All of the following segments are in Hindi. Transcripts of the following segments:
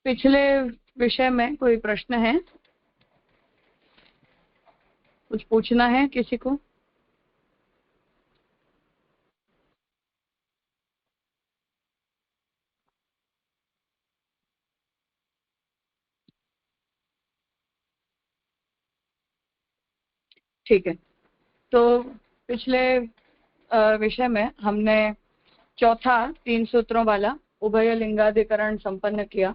पिछले विषय में कोई प्रश्न है? कुछ पूछना है किसी को? ठीक है, तो पिछले विषय में हमने चौथा 3 सूत्रों वाला उभय लिंगाधिकरण संपन्न किया,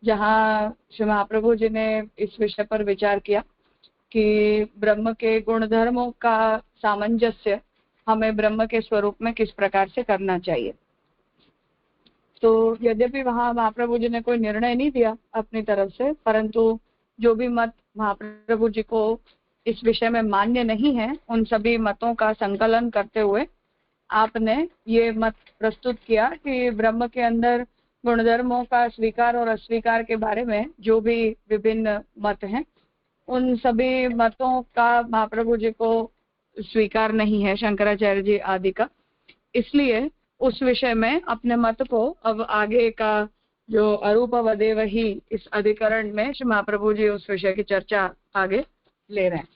जहाँ श्री महाप्रभु जी ने इस विषय पर विचार किया कि ब्रह्म के गुणधर्मों का सामंजस्य हमें ब्रह्म के स्वरूप में किस प्रकार से करना चाहिए। तो यद्यपि वहाँ महाप्रभु जी ने कोई निर्णय नहीं दिया अपनी तरफ से, परंतु जो भी मत महाप्रभु जी को इस विषय में मान्य नहीं है, उन सभी मतों का संकलन करते हुए आपने ये मत प्रस्तुत किया कि ब्रह्म के अंदर गुणधर्मों का स्वीकार और अस्वीकार के बारे में जो भी विभिन्न मत हैं, उन सभी मतों का महाप्रभु जी को स्वीकार नहीं है, शंकराचार्य जी आदि का। इसलिए उस विषय में अपने मत को अब आगे का जो अरूपवदेव ही इस अधिकरण में श्री महाप्रभु जी उस विषय की चर्चा आगे ले रहे हैं।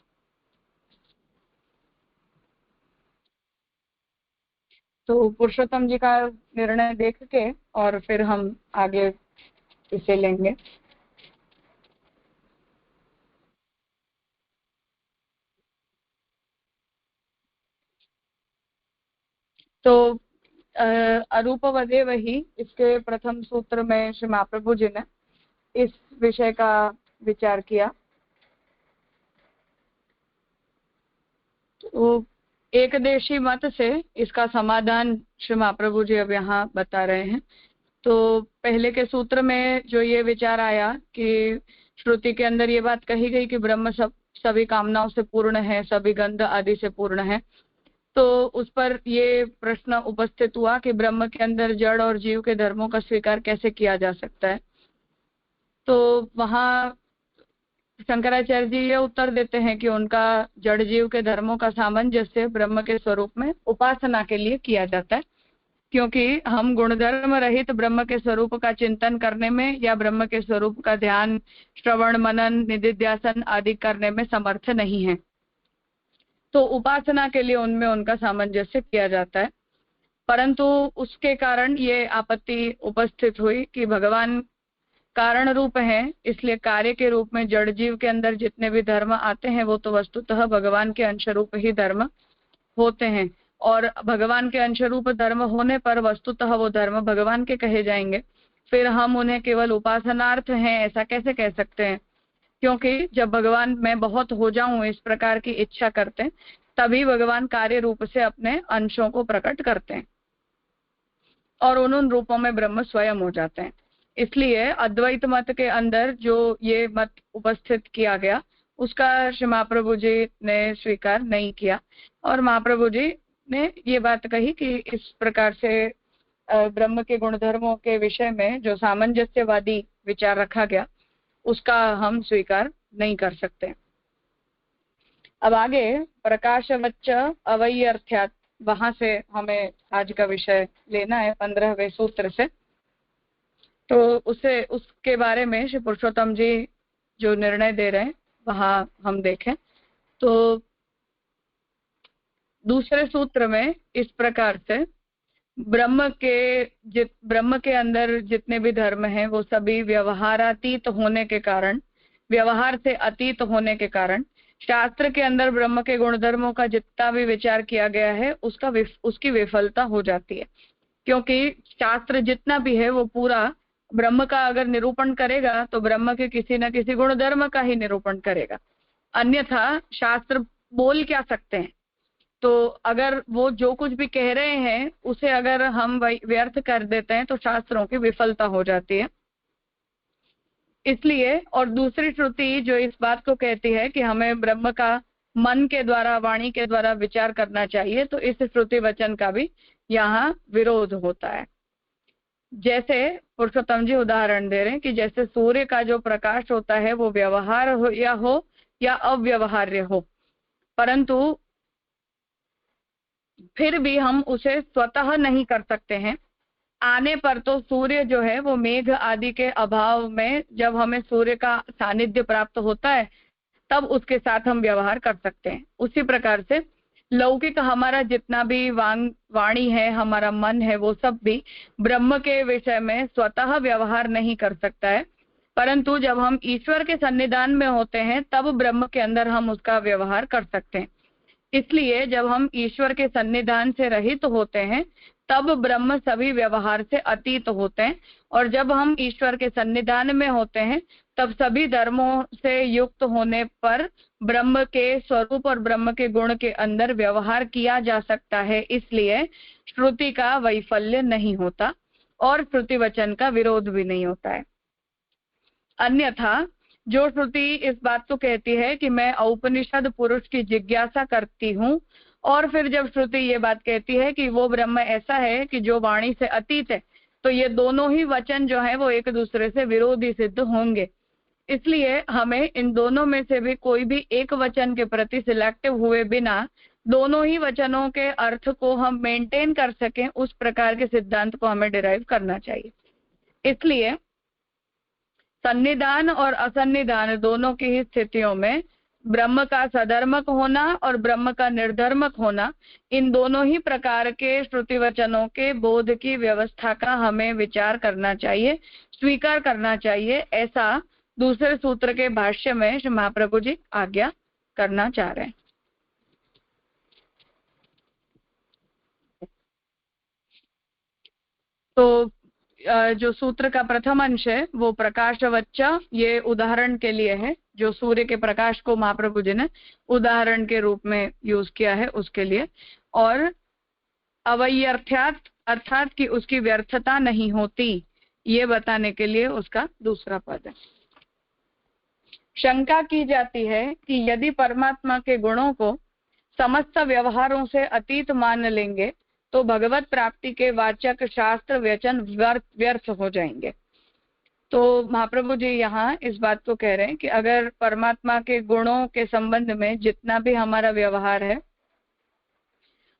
तो पुरुषोत्तम जी का निर्णय देख के और फिर हम आगे इसे लेंगे। तो अरूपवदेव ही इसके प्रथम सूत्र में श्री महाप्रभु जी ने इस विषय का विचार किया। तो एकदेशी मत से इसका समाधान श्री महाप्रभु जी अब यहाँ बता रहे हैं। तो पहले के सूत्र में जो ये विचार आया कि श्रुति के अंदर ये बात कही गई कि ब्रह्म सभी कामनाओं से पूर्ण है, सभी गंध आदि से पूर्ण है, तो उस पर ये प्रश्न उपस्थित हुआ कि ब्रह्म के अंदर जड़ और जीव के धर्मों का स्वीकार कैसे किया जा सकता है। तो वहाँ शंकराचार्य जी ये उत्तर देते हैं कि उनका जड़ जीव के धर्मों का सामंजस्य ब्रह्म के स्वरूप में उपासना के लिए किया जाता है, क्योंकि हम गुणधर्म रहित ब्रह्म के स्वरूप का चिंतन करने में या ब्रह्म के स्वरूप का ध्यान, श्रवण, मनन, निधिध्यासन आदि करने में समर्थ नहीं है। तो उपासना के लिए उनमें उनका सामंजस्य किया जाता है, परंतु उसके कारण ये आपत्ति उपस्थित हुई कि भगवान कारण रूप है, इसलिए कार्य के रूप में जड़ जीव के अंदर जितने भी धर्म आते हैं वो तो वस्तुतः भगवान के अंश रूप ही धर्म होते हैं, और भगवान के अंश रूप धर्म होने पर वस्तुतः वो धर्म भगवान के कहे जाएंगे। फिर हम उन्हें केवल उपासनार्थ हैं ऐसा कैसे कह सकते हैं? क्योंकि जब भगवान मैं बहुत हो जाऊं इस प्रकार की इच्छा करते हैं, तभी भगवान कार्य रूप से अपने अंशों को प्रकट करते हैं और उन रूपों में ब्रह्म स्वयं हो जाते हैं। इसलिए अद्वैत मत के अंदर जो ये मत उपस्थित किया गया उसका श्री महाप्रभु जी ने स्वीकार नहीं किया, और महाप्रभु जी ने ये बात कही कि इस प्रकार से ब्रह्म के गुणधर्मों के विषय में जो सामंजस्यवादी विचार रखा गया उसका हम स्वीकार नहीं कर सकते। अब आगे प्रकाशवच्च अवैयर्थ्यात्, वहां से हमें आज का विषय लेना है 15वें सूत्र से। तो उसके बारे में श्री पुरुषोत्तम जी जो निर्णय दे रहे हैं वहां हम देखें तो दूसरे सूत्र में इस प्रकार से ब्रह्म के अंदर जितने भी धर्म हैं वो सभी व्यवहारातीत होने के कारण, व्यवहार से अतीत होने के कारण शास्त्र के अंदर ब्रह्म के गुणधर्मों का जितना भी विचार किया गया है उसकी विफलता हो जाती है, क्योंकि शास्त्र जितना भी है वो पूरा ब्रह्म का अगर निरूपण करेगा तो ब्रह्म के किसी न किसी गुणधर्म का ही निरूपण करेगा, अन्यथा शास्त्र बोल क्या सकते हैं? तो अगर वो जो कुछ भी कह रहे हैं उसे अगर हम व्यर्थ कर देते हैं तो शास्त्रों की विफलता हो जाती है। इसलिए और दूसरी श्रुति जो इस बात को कहती है कि हमें ब्रह्म का मन के द्वारा, वाणी के द्वारा विचार करना चाहिए, तो इस श्रुति वचन का भी यहाँ विरोध होता है। जैसे पुरुषोत्तम जी उदाहरण दे रहे हैं कि जैसे सूर्य का जो प्रकाश होता है वो व्यवहार हो या अव्यवहार्य हो, परंतु फिर भी हम उसे स्वतः नहीं कर सकते हैं, आने पर तो सूर्य जो है वो मेघ आदि के अभाव में जब हमें सूर्य का सानिध्य प्राप्त होता है तब उसके साथ हम व्यवहार कर सकते हैं। उसी प्रकार से लौकिक हमारा जितना भी वाणी है, हमारा मन है, वो सब भी ब्रह्म के विषय में स्वतः व्यवहार नहीं कर सकता है, परंतु जब हम ईश्वर के सन्निधान में होते हैं तब ब्रह्म के अंदर हम उसका व्यवहार कर सकते हैं। इसलिए जब हम ईश्वर के सन्निधान से रहित होते हैं तब ब्रह्म सभी व्यवहार से अतीत होते हैं, और जब हम ईश्वर के सन्निधान में होते हैं तब सभी धर्मों से युक्त होने पर ब्रह्म के स्वरूप और ब्रह्म के गुण के अंदर व्यवहार किया जा सकता है। इसलिए श्रुति का वैफल्य नहीं होता और श्रुति वचन का विरोध भी नहीं होता है। अन्यथा जो श्रुति इस बात को कहती है कि मैं औपनिषद पुरुष की जिज्ञासा करती हूँ, और फिर जब श्रुति ये बात कहती है कि वो ब्रह्म ऐसा है कि जो वाणी से अतीत है, तो ये दोनों ही वचन जो है वो एक दूसरे से विरोधी सिद्ध होंगे। इसलिए हमें इन दोनों में से भी कोई भी एक वचन के प्रति सिलेक्टिव हुए बिना दोनों ही वचनों के अर्थ को हम मेंटेन कर सकें, उस प्रकार के सिद्धांत को हमें डिराइव करना चाहिए। इसलिए सन्निधान और असन्निधान दोनों की ही स्थितियों में ब्रह्म का सधर्मक होना और ब्रह्म का निर्धर्मक होना, इन दोनों ही प्रकार के श्रुति वचनों के बोध की व्यवस्था का हमें विचार करना चाहिए, स्वीकार करना चाहिए। ऐसा दूसरे सूत्र के भाष्य में श्री महाप्रभु जी आज्ञा करना चाह रहे हैं। तो जो सूत्र का प्रथम अंश है वो प्रकाशवच्च, ये उदाहरण के लिए है, जो सूर्य के प्रकाश को महाप्रभु जी ने उदाहरण के रूप में यूज किया है उसके लिए, और अवैयर्थ्यात अर्थात कि उसकी व्यर्थता नहीं होती, ये बताने के लिए उसका दूसरा पद है। शंका की जाती है कि यदि परमात्मा के गुणों को समस्त व्यवहारों से अतीत मान लेंगे तो भगवत प्राप्ति के वाचक शास्त्र वचन व्यर्थ हो जाएंगे। तो महाप्रभु जी यहाँ इस बात को कह रहे हैं कि अगर परमात्मा के गुणों के संबंध में जितना भी हमारा व्यवहार है,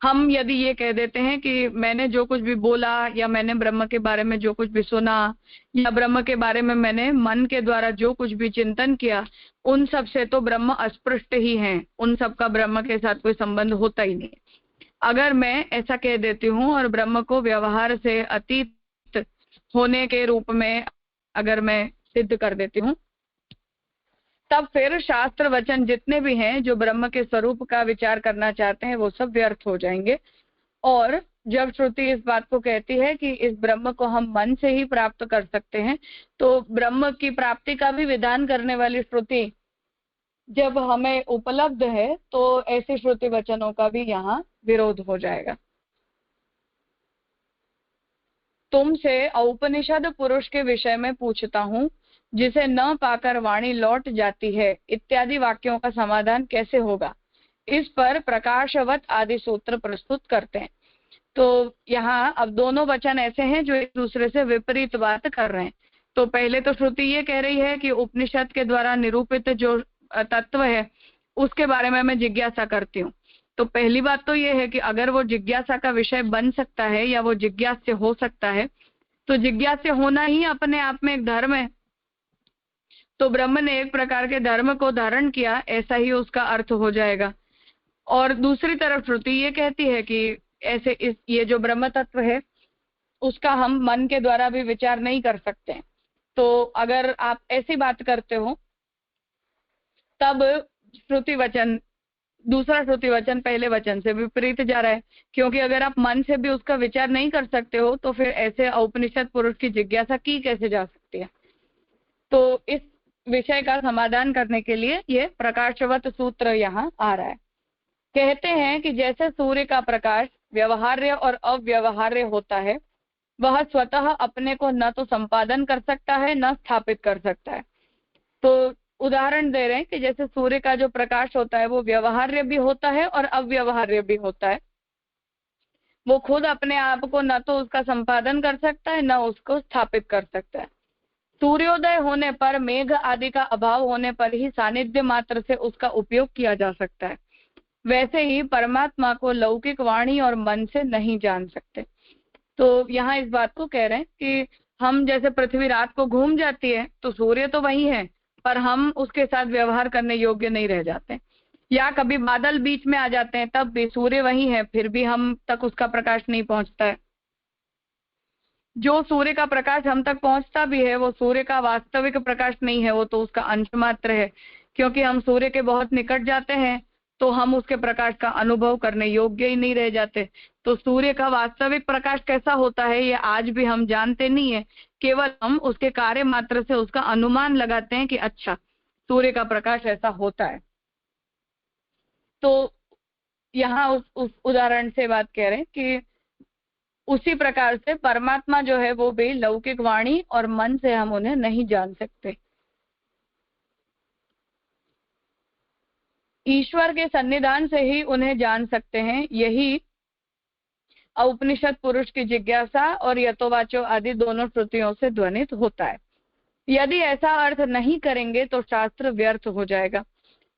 हम यदि ये कह देते हैं कि मैंने जो कुछ भी बोला या मैंने ब्रह्म के बारे में जो कुछ भी सुना या ब्रह्म के बारे में मैंने मन के द्वारा जो कुछ भी चिंतन किया, उन सब से तो ब्रह्म अस्पृष्ट ही हैं, उन सब का ब्रह्म के साथ कोई संबंध होता ही नहीं। अगर मैं ऐसा कह देती हूँ और ब्रह्म को व्यवहार से अतीत होने के रूप में अगर मैं सिद्ध कर देती हूँ, तब फिर शास्त्र वचन जितने भी हैं जो ब्रह्म के स्वरूप का विचार करना चाहते हैं वो सब व्यर्थ हो जाएंगे। और जब श्रुति इस बात को कहती है कि इस ब्रह्म को हम मन से ही प्राप्त कर सकते हैं, तो ब्रह्म की प्राप्ति का भी विधान करने वाली श्रुति जब हमें उपलब्ध है तो ऐसे श्रुति वचनों का भी यहाँ विरोध हो जाएगा। तुमसे औपनिषद पुरुष के विषय में पूछता हूँ, जिसे न पाकर वाणी लौट जाती है, इत्यादि वाक्यों का समाधान कैसे होगा? इस पर प्रकाशवत आदि सूत्र प्रस्तुत करते हैं। तो यहाँ अब दोनों वचन ऐसे हैं जो एक दूसरे से विपरीत बात कर रहे हैं। तो पहले तो श्रुति ये कह रही है कि उपनिषद के द्वारा निरूपित जो तत्व है उसके बारे में मैं जिज्ञासा करती हूँ। तो पहली बात तो ये है कि अगर वो जिज्ञासा का विषय बन सकता है या वो जिज्ञास्य हो सकता है, तो जिज्ञास्य होना ही अपने आप में एक धर्म है। तो ब्रह्म ने एक प्रकार के धर्म को धारण किया, ऐसा ही उसका अर्थ हो जाएगा। और दूसरी तरफ श्रुति ये कहती है कि ऐसे ये जो ब्रह्म तत्व है उसका हम मन के द्वारा भी विचार नहीं कर सकते। तो अगर आप ऐसी बात करते हो तब श्रुति वचन, दूसरा श्रुति वचन पहले वचन से विपरीत जा रहा है, क्योंकि अगर आप मन से भी उसका विचार नहीं कर सकते हो तो फिर ऐसे औपनिषद पुरुष की जिज्ञासा की कैसे जा सकती है। तो इस विषय का समाधान करने के लिए ये प्रकाशवत सूत्र यहाँ आ रहा है। कहते हैं कि जैसे सूर्य का प्रकाश व्यवहार्य और अव्यवहार्य होता है, वह स्वतः अपने को न तो संपादन कर सकता है न स्थापित कर सकता है। तो उदाहरण दे रहे हैं कि जैसे सूर्य का जो प्रकाश होता है वो व्यवहार्य भी होता है और अव्यवहार्य भी होता है। वो खुद अपने आप को न तो उसका संपादन कर सकता है न उसको स्थापित कर सकता है। सूर्योदय होने पर मेघ आदि का अभाव होने पर ही सानिध्य मात्र से उसका उपयोग किया जा सकता है। वैसे ही परमात्मा को लौकिक वाणी और मन से नहीं जान सकते। तो यहाँ इस बात को कह रहे हैं कि हम जैसे पृथ्वी रात को घूम जाती है तो सूर्य तो वही है, पर हम उसके साथ व्यवहार करने योग्य नहीं रह जाते, या कभी बादल बीच में आ जाते हैं तब भी सूर्य वही है, फिर भी हम तक उसका प्रकाश नहीं पहुंचता है। जो सूर्य का प्रकाश हम तक पहुंचता भी है वो सूर्य का वास्तविक प्रकाश नहीं है, वो तो उसका अंश मात्र है, क्योंकि हम सूर्य के बहुत निकट जाते हैं तो हम उसके प्रकाश का अनुभव करने योग्य ही नहीं रह जाते। तो सूर्य का वास्तविक प्रकाश कैसा होता है ये आज भी हम जानते नहीं है, केवल हम उसके कार्य मात्र से उसका अनुमान लगाते हैं कि अच्छा सूर्य का प्रकाश ऐसा होता है। तो यहाँ उस उदाहरण से बात कह रहे हैं कि उसी प्रकार से परमात्मा जो है वो भी लौकिक वाणी और मन से हम उन्हें नहीं जान सकते। ईश्वर के सन्निधान से ही उन्हें जान सकते हैं। यही औपनिषद पुरुष की जिज्ञासा और यतोवाचो आदि दोनों श्रुतियों से ध्वनित होता है। यदि ऐसा अर्थ नहीं करेंगे तो शास्त्र व्यर्थ हो जाएगा।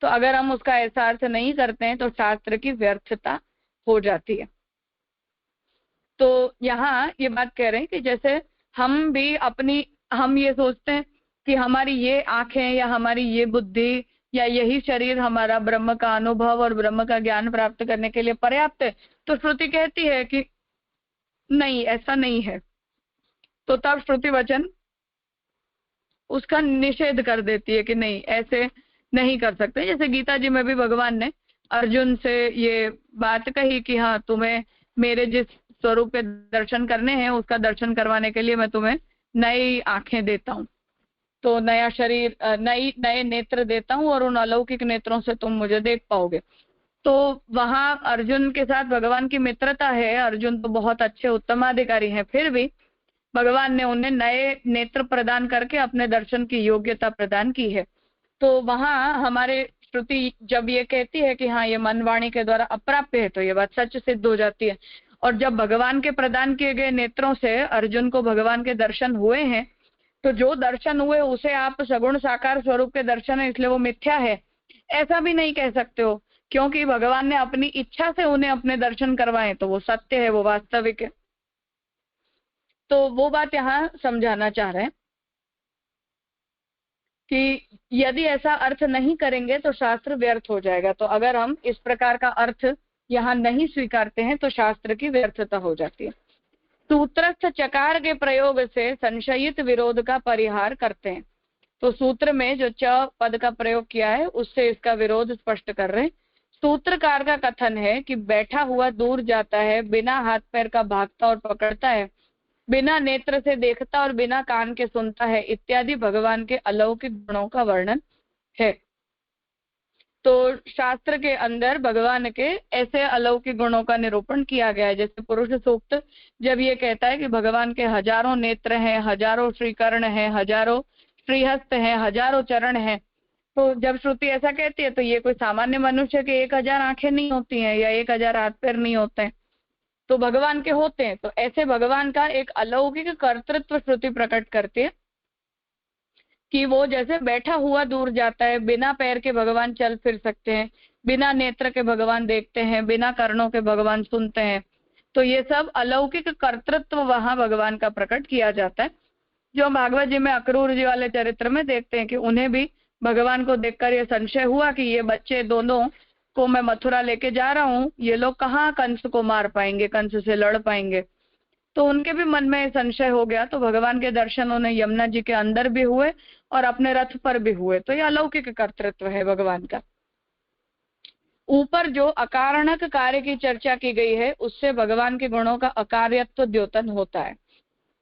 तो अगर हम उसका ऐसा अर्थ नहीं करते हैं तो शास्त्र की व्यर्थता हो जाती है। तो यहाँ ये बात कह रहे हैं कि जैसे हम भी हम ये सोचते हैं कि हमारी ये आंखें या हमारी ये बुद्धि या यही शरीर हमारा ब्रह्म का अनुभव और ब्रह्म का ज्ञान प्राप्त करने के लिए पर्याप्त है। तो श्रुति कहती है कि नहीं, ऐसा नहीं है। तो तब श्रुति वचन उसका निषेध कर देती है कि नहीं, ऐसे नहीं कर सकते। जैसे गीता जी में भी भगवान ने अर्जुन से ये बात कही कि हाँ, तुम्हें मेरे जिस स्वरूप के दर्शन करने हैं उसका दर्शन करवाने के लिए मैं तुम्हें नई आंखें देता हूँ, तो नया शरीर, नए नेत्र देता हूँ और उन अलौकिक नेत्रों से तुम मुझे देख पाओगे। तो वहां अर्जुन के साथ भगवान की मित्रता है, अर्जुन तो बहुत अच्छे उत्तमाधिकारी हैं, फिर भी भगवान ने उन्हें नए नेत्र प्रदान करके अपने दर्शन की योग्यता प्रदान की है। तो वहां हमारे श्रुति जब ये कहती है कि हाँ, ये मन वाणी के द्वारा अप्राप्य है, तो ये बात सच सिद्ध हो जाती है। और जब भगवान के प्रदान किए गए नेत्रों से अर्जुन को भगवान के दर्शन हुए हैं, तो जो दर्शन हुए उसे आप सगुण साकार स्वरूप के दर्शन है इसलिए वो मिथ्या है, ऐसा भी नहीं कह सकते हो, क्योंकि भगवान ने अपनी इच्छा से उन्हें अपने दर्शन करवाए, तो वो सत्य है, वो वास्तविक है। तो वो बात यहाँ समझाना चाह रहे हैं कि यदि ऐसा अर्थ नहीं करेंगे तो शास्त्र व्यर्थ हो जाएगा। तो अगर हम इस प्रकार का अर्थ यहाँ नहीं स्वीकारते हैं तो शास्त्र की व्यर्थता हो जाती है। सूत्रस्थ चकार के प्रयोग से संशयित विरोध का परिहार करते हैं। तो सूत्र में जो च पद का प्रयोग किया है उससे इसका विरोध स्पष्ट कर रहे हैं। सूत्रकार का कथन है कि बैठा हुआ दूर जाता है, बिना हाथ पैर का भागता और पकड़ता है, बिना नेत्र से देखता और बिना कान के सुनता है, इत्यादि भगवान के अलौकिक गुणों का वर्णन है। तो शास्त्र के अंदर भगवान के ऐसे अलौकिक गुणों का निरूपण किया गया है। जैसे पुरुष सूक्त जब ये कहता है कि भगवान के हजारों नेत्र हैं, हजारों श्रीकर्ण हैं, हजारों श्रीहस्त हैं, हजारों चरण हैं, तो जब श्रुति ऐसा कहती है तो ये कोई सामान्य मनुष्य के 1000 आंखें नहीं होती हैं या 1000 हाथ पैर नहीं होते हैं, तो भगवान के होते हैं। तो ऐसे भगवान का एक अलौकिक कर्तृत्व श्रुति प्रकट करती है कि वो जैसे बैठा हुआ दूर जाता है, बिना पैर के भगवान चल फिर सकते हैं, बिना नेत्र के भगवान देखते हैं, बिना कर्णों के भगवान सुनते हैं। तो ये सब अलौकिक कर्तृत्व वहां भगवान का प्रकट किया जाता है। जो भागवत जी में अक्रूर जी वाले चरित्र में देखते हैं कि उन्हें भी भगवान को देखकर ये संशय हुआ कि ये बच्चे दोनों को मैं मथुरा लेके जा रहा हूँ, ये लोग कहाँ कंस को मार पाएंगे, कंस से लड़ पाएंगे। तो उनके भी मन में संशय हो गया। तो भगवान के दर्शन उन्हें यमुना जी के अंदर भी हुए और अपने रथ पर भी हुए। तो ये अलौकिक कर्तृत्व है भगवान का। ऊपर जो अकारणक कार्य की चर्चा की गई है उससे भगवान के गुणों का अकार्यत्व द्योतन होता है।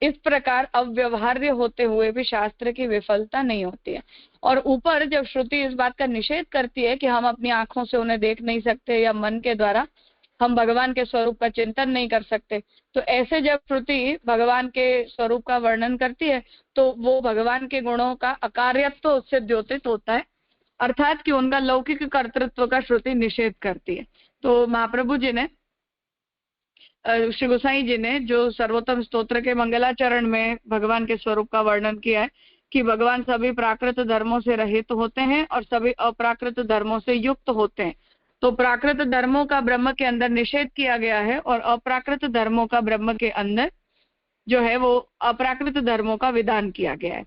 इस प्रकार अव्यवहार्य होते हुए भी शास्त्र की विफलता नहीं होती है। और ऊपर जब श्रुति इस बात का निषेध करती है कि हम अपनी आंखों से उन्हें देख नहीं सकते या मन के द्वारा हम भगवान के स्वरूप का चिंतन नहीं कर सकते, तो ऐसे जब श्रुति भगवान के स्वरूप का वर्णन करती है तो वो भगवान के गुणों का अकार्यत्व उससे द्योतित होता है, अर्थात कि उनका लौकिक कर्तृत्व का श्रुति निषेध करती है। तो महाप्रभु जी ने, श्री गोसाई जी ने जो सर्वोत्तम स्तोत्र के मंगलाचरण में भगवान के स्वरूप का वर्णन किया है कि भगवान सभी प्राकृत धर्मों से रहित होते हैं और सभी अप्राकृत धर्मों से युक्त होते हैं। तो प्राकृत धर्मों का ब्रह्म के अंदर निषेध किया गया है और अप्राकृत धर्मों का ब्रह्म के अंदर जो है वो अपराकृत धर्मों का विधान किया गया है।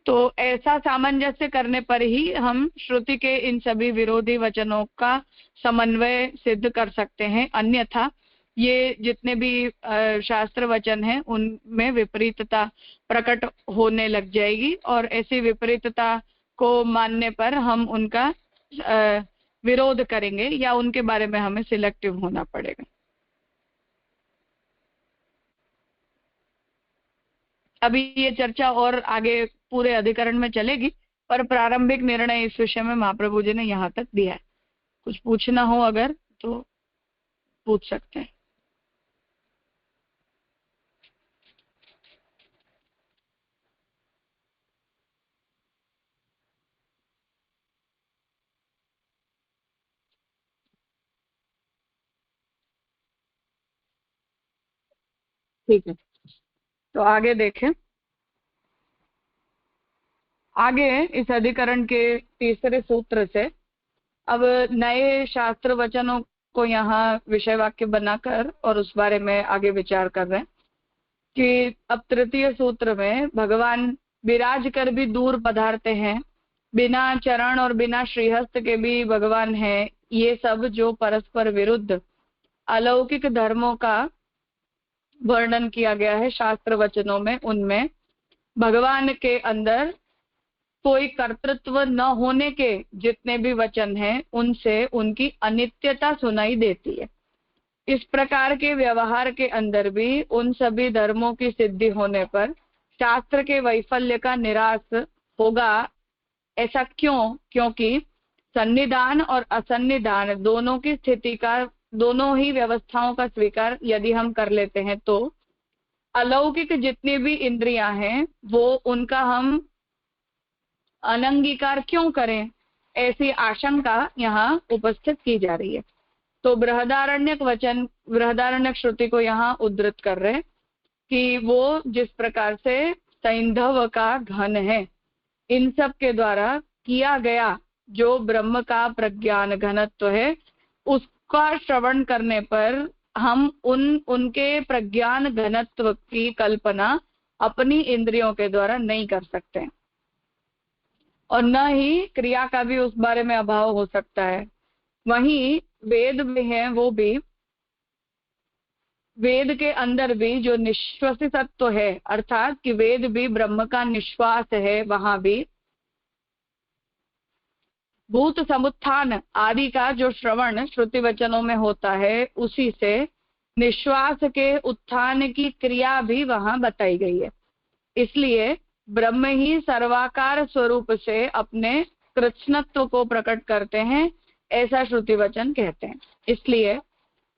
तो ऐसा सामंजस्य करने पर ही हम श्रुति के इन सभी विरोधी वचनों का समन्वय सिद्ध कर सकते हैं, अन्यथा ये जितने भी शास्त्र वचन हैं उनमें विपरीतता प्रकट होने लग जाएगी, और ऐसी विपरीतता को मानने पर हम उनका विरोध करेंगे या उनके बारे में हमें सिलेक्टिव होना पड़ेगा। अभी ये चर्चा और आगे पूरे अधिकरण में चलेगी, पर प्रारंभिक निर्णय इस विषय में महाप्रभु जी ने यहाँ तक दिया है। कुछ पूछना हो अगर तो पूछ सकते हैं। ठीक है, तो आगे देखें। आगे इस अधिकरण के तीसरे सूत्र से अब नए शास्त्र वचनों को यहाँ विषय वाक्य बनाकर और उस बारे में आगे विचार कर रहे हैं कि अब तृतीय सूत्र में भगवान विराज कर भी दूर पधारते हैं, बिना चरण और बिना श्रीहस्त के भी भगवान हैं। ये सब जो परस्पर विरुद्ध अलौकिक धर्मों का वर्णन किया गया है शास्त्र वचनों में, उनमें भगवान के अंदर कोई कर्तृत्व न होने के जितने भी वचन हैं उनसे उनकी अनित्यता सुनाई देती है। इस प्रकार के व्यवहार के अंदर भी उन सभी धर्मों की सिद्धि होने पर शास्त्र के वैफल्य का निराश होगा। ऐसा क्यों? क्योंकि सन्निधान और असन्निधान दोनों की स्थिति का, दोनों ही व्यवस्थाओं का स्वीकार यदि हम कर लेते हैं तो अलौकिक जितनी भी इंद्रियां हैं वो उनका हम अनंगीकार क्यों करें, ऐसी आशंका यहाँ उपस्थित की जा रही है। तो बृहदारण्यक वचन, बृहदारण्यक श्रुति को यहाँ उद्धृत कर रहे हैं कि वो जिस प्रकार से सैंधव का घन है, इन सब के द्वारा किया गया जो ब्रह्म का प्रज्ञान घनत्व है, उसका श्रवण करने पर हम उनके प्रज्ञान घनत्व की कल्पना अपनी इंद्रियों के द्वारा नहीं कर सकते, और न ही क्रिया का भी उस बारे में अभाव हो सकता है। वहीं वेद भी है, वो भी वेद के अंदर भी जो निश्वसितत्व है, अर्थात कि वेद भी ब्रह्म का निश्वास है, वहां भी भूत समुत्थान आदि का जो श्रवण श्रुति वचनों में होता है, उसी से निश्वास के उत्थान की क्रिया भी वहां बताई गई है। इसलिए ब्रह्म ही सर्वाकार स्वरूप से अपने कृत्स्नत्व को प्रकट करते हैं, ऐसा श्रुति वचन कहते हैं। इसलिए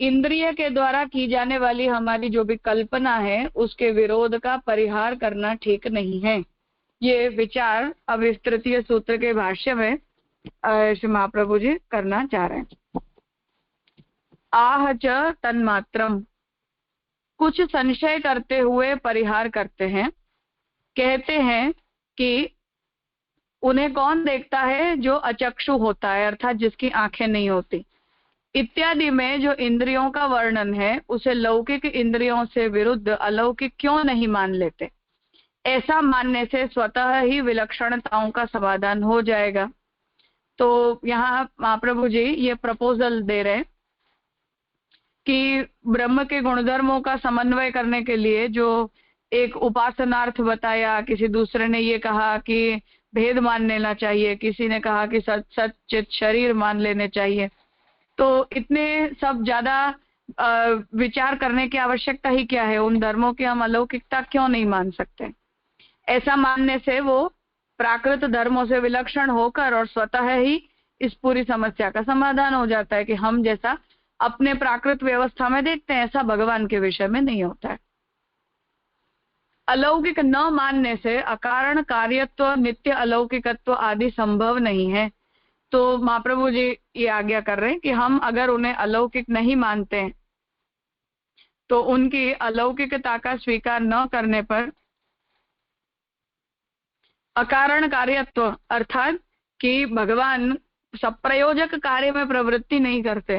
इंद्रिय के द्वारा की जाने वाली हमारी जो भी कल्पना है उसके विरोध का परिहार करना ठीक नहीं है। ये विचार अब इस तृतीय सूत्र के भाष्य में श्री महाप्रभु जी करना चाह रहे हैं। आह च तन्मात्रम, कुछ संशय करते हुए परिहार करते हैं, कहते हैं कि उन्हें कौन देखता है जो अचक्षु होता है, अर्थात जिसकी आंखें नहीं होती, इत्यादि में जो इंद्रियों का वर्णन है उसे लौकिक इंद्रियों से विरुद्ध अलौकिक क्यों नहीं मान लेते। ऐसा मानने से स्वतः ही विलक्षणताओं का समाधान हो जाएगा। तो यहाँ महाप्रभु जी ये प्रपोजल दे रहे कि ब्रह्म के गुणधर्मों का समन्वय करने के लिए जो एक उपासनार्थ बताया, किसी दूसरे ने ये कहा कि भेद मान लेना चाहिए, किसी ने कहा कि सच्चित शरीर मान लेने चाहिए, तो इतने सब ज्यादा विचार करने की आवश्यकता ही क्या है? उन धर्मों की हम अलौकिकता क्यों नहीं मान सकते? ऐसा मानने से वो प्राकृत धर्मों से विलक्षण होकर और स्वतः ही इस पूरी समस्या का समाधान हो जाता है कि हम जैसा अपने प्राकृत व्यवस्था में देखते हैं ऐसा भगवान के विषय में नहीं होता है। अलौकिक न मानने से अकारण कार्यत्व, नित्य अलौकिकत्व आदि संभव नहीं है। तो महाप्रभु जी ये आज्ञा कर रहे हैं कि हम अगर उन्हें अलौकिक नहीं मानते हैं तो उनकी अलौकिकता का स्वीकार न करने पर अकारण कार्यत्व, अर्थात कि भगवान सप्रयोजक कार्य में प्रवृत्ति नहीं करते,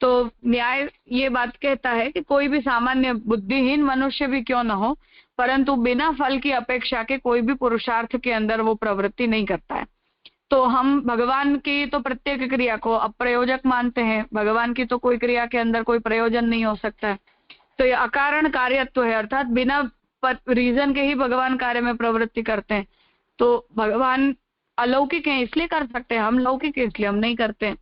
तो न्याय ये बात कहता है कि कोई भी सामान्य बुद्धिहीन मनुष्य भी क्यों न हो, परंतु बिना फल की अपेक्षा के कोई भी पुरुषार्थ के अंदर वो प्रवृत्ति नहीं करता है। तो हम भगवान की तो प्रत्येक क्रिया को अप्रयोजक मानते हैं, भगवान की तो कोई क्रिया के अंदर कोई प्रयोजन नहीं हो सकता है। तो ये अकारण कार्यत्व है, अर्थात बिना रीजन के ही भगवान कार्य में प्रवृत्ति करते हैं। तो भगवान अलौकिक हैं इसलिए कर सकते हैं, हम लौकिक इसलिए हम नहीं करते।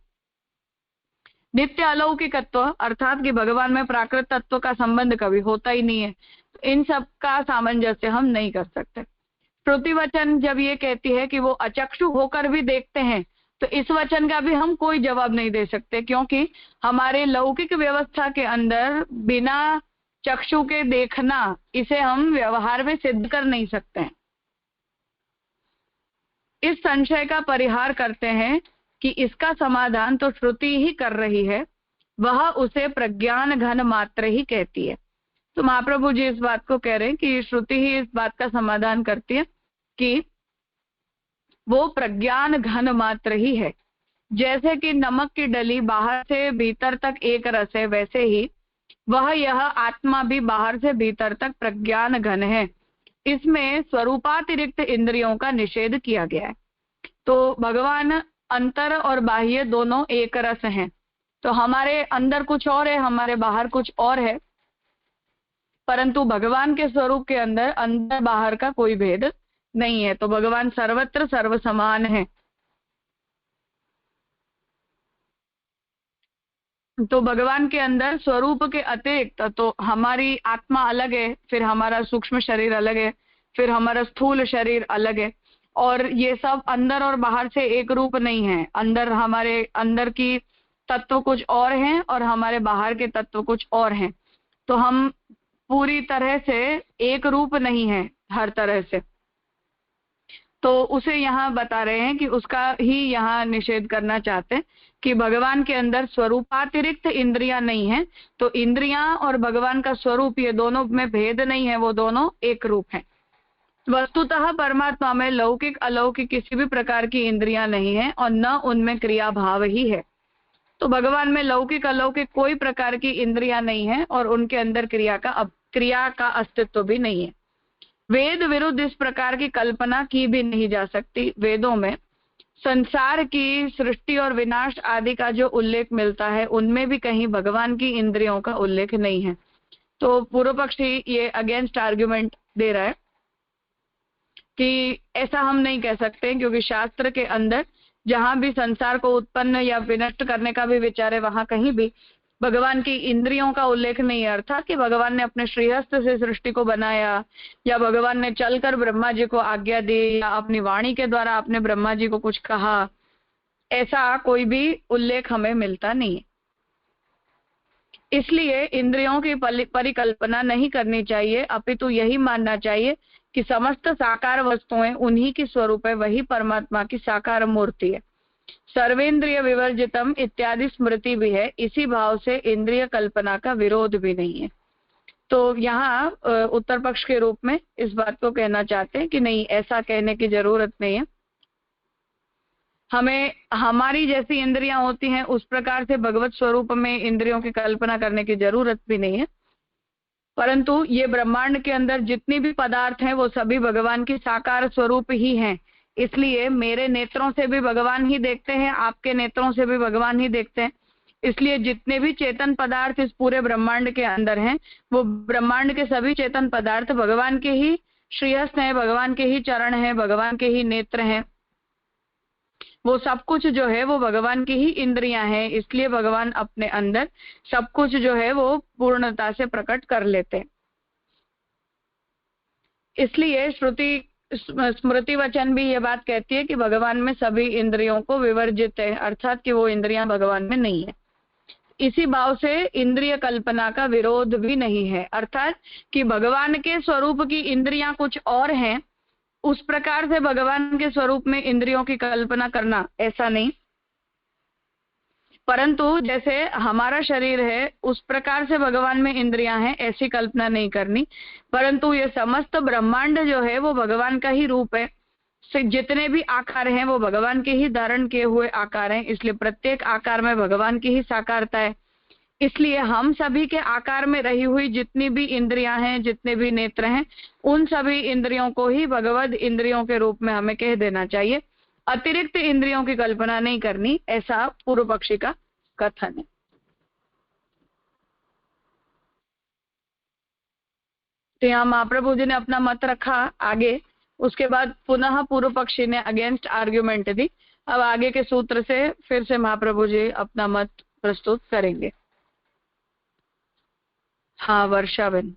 नित्य अलौकिकत्व अर्थात कि भगवान में प्राकृत तत्व का संबंध कभी होता ही नहीं है, तो इन सब का सामंजस्य हम नहीं कर सकते। श्रुति वचन जब ये कहती है कि वो अचक्षु होकर भी देखते हैं, तो इस वचन का भी हम कोई जवाब नहीं दे सकते, क्योंकि हमारे लौकिक व्यवस्था के अंदर बिना चक्षु के देखना, इसे हम व्यवहार में सिद्ध कर नहीं सकते हैं। इस संशय का परिहार करते हैं कि इसका समाधान तो श्रुति ही कर रही है, वह उसे प्रज्ञान घन मात्र ही कहती है। तो महाप्रभु जी इस बात को कह रहे हैं कि श्रुति ही इस बात का समाधान करती है कि वो प्रज्ञान घन मात्र ही है। जैसे कि नमक की डली बाहर से भीतर तक एक रस है, वैसे ही वह यह आत्मा भी बाहर से भीतर तक प्रज्ञान घन है। इसमें स्वरूपातिरिक्त इंद्रियों का निषेध किया गया है। तो भगवान अंतर और बाह्य दोनों एक रस हैं। तो हमारे अंदर कुछ और है, हमारे बाहर कुछ और है, परंतु भगवान के स्वरूप के अंदर अंदर बाहर का कोई भेद नहीं है। तो भगवान सर्वत्र सर्व समान है। तो भगवान के अंदर स्वरूप के अतिरिक्त तो हमारी आत्मा अलग है, फिर हमारा सूक्ष्म शरीर अलग है, फिर हमारा स्थूल शरीर अलग है, और ये सब अंदर और बाहर से एक रूप नहीं है। अंदर हमारे अंदर की तत्व कुछ और हैं और हमारे बाहर के तत्व कुछ और हैं। तो हम पूरी तरह से एक रूप नहीं है हर तरह से। तो उसे यहाँ बता रहे हैं कि उसका ही यहाँ निषेध करना चाहते हैं कि भगवान के अंदर स्वरूपातिरिक्त इंद्रियां नहीं है। तो इंद्रियां और भगवान का स्वरूप ये दोनों में भेद नहीं है, वो दोनों एक रूप हैं। वस्तुतः परमात्मा में लौकिक अलौकिक किसी भी प्रकार की इंद्रियां नहीं है और न उनमें क्रिया भाव ही है। तो भगवान में लौकिक अलौकिक कोई प्रकार की इंद्रियां नहीं है और उनके अंदर क्रिया का अस्तित्व भी नहीं है। वेद विरुद्ध इस प्रकार की कल्पना की भी नहीं जा सकती। वेदों में संसार की सृष्टि और विनाश आदि का जो उल्लेख मिलता है, उनमें भी कहीं भगवान की इंद्रियों का उल्लेख नहीं है। तो पूर्व पक्षी ये अगेंस्ट आर्ग्यूमेंट दे रहा है कि ऐसा हम नहीं कह सकते, क्योंकि शास्त्र के अंदर जहां भी संसार को उत्पन्न या विनष्ट करने का भी विचार है, वहां कहीं भी भगवान की इंद्रियों का उल्लेख नहीं है। अर्थात कि भगवान ने अपने श्रीहस्त से सृष्टि को बनाया, या भगवान ने चलकर ब्रह्मा जी को आज्ञा दी, या अपनी वाणी के द्वारा आपने ब्रह्मा जी को कुछ कहा, ऐसा कोई भी उल्लेख हमें मिलता नहीं है। इसलिए इंद्रियों की परिकल्पना नहीं करनी चाहिए, अपितु यही मानना चाहिए कि समस्त साकार वस्तुएं उन्हीं की स्वरूप है, वही परमात्मा की साकार मूर्ति है। सर्वेंद्रिय विवर्जितम इत्यादि स्मृति भी है। इसी भाव से इंद्रिय कल्पना का विरोध भी नहीं है। तो यहाँ उत्तर पक्ष के रूप में इस बात को कहना चाहते हैं कि नहीं, ऐसा कहने की जरूरत नहीं है। हमें हमारी जैसी इंद्रियां होती हैं उस प्रकार से भगवत स्वरूप में इंद्रियों की कल्पना करने की जरूरत भी नहीं है। परंतु ये ब्रह्मांड के अंदर जितनी भी पदार्थ हैं वो सभी भगवान की साकार स्वरूप ही हैं। इसलिए मेरे नेत्रों से भी भगवान ही देखते हैं, आपके नेत्रों से भी भगवान ही देखते हैं। इसलिए जितने भी चेतन पदार्थ इस पूरे ब्रह्मांड के अंदर हैं, वो ब्रह्मांड के सभी चेतन पदार्थ भगवान के ही श्रीहस्त हैं, भगवान के ही चरण हैं, भगवान के ही नेत्र हैं। वो सब कुछ जो है वो भगवान की ही इंद्रियां हैं। इसलिए भगवान अपने अंदर सब कुछ जो है वो पूर्णता से प्रकट कर लेते हैं। इसलिए श्रुति स्मृति वचन भी ये बात कहती है कि भगवान में सभी इंद्रियों को विवर्जित है, अर्थात कि वो इंद्रियां भगवान में नहीं है। इसी भाव से इंद्रिय कल्पना का विरोध भी नहीं है, अर्थात कि भगवान के स्वरूप की इंद्रियां कुछ और हैं, उस प्रकार से भगवान के स्वरूप में इंद्रियों की कल्पना करना ऐसा नहीं। परंतु जैसे हमारा शरीर है उस प्रकार से भगवान में इंद्रियां हैं, ऐसी कल्पना नहीं करनी। परंतु ये समस्त ब्रह्मांड जो है वो भगवान का ही रूप है। जितने भी आकार हैं वो भगवान के ही धारण किए हुए आकार हैं, इसलिए प्रत्येक आकार में भगवान की ही साकारता है। इसलिए हम सभी के आकार में रही हुई जितनी भी इंद्रियां हैं, जितने भी नेत्र हैं, उन सभी इंद्रियों को ही भगवद इंद्रियों के रूप में हमें कह देना चाहिए। अतिरिक्त इंद्रियों की कल्पना नहीं करनी, ऐसा पूर्व पक्षी का कथन है। तो यहाँ महाप्रभु जी ने अपना मत रखा आगे, उसके बाद पुनः पूर्व पक्षी ने अगेंस्ट आर्ग्यूमेंट दी। अब आगे के सूत्र से फिर से महाप्रभु जी अपना मत प्रस्तुत करेंगे। हाँ वर्षा बहन,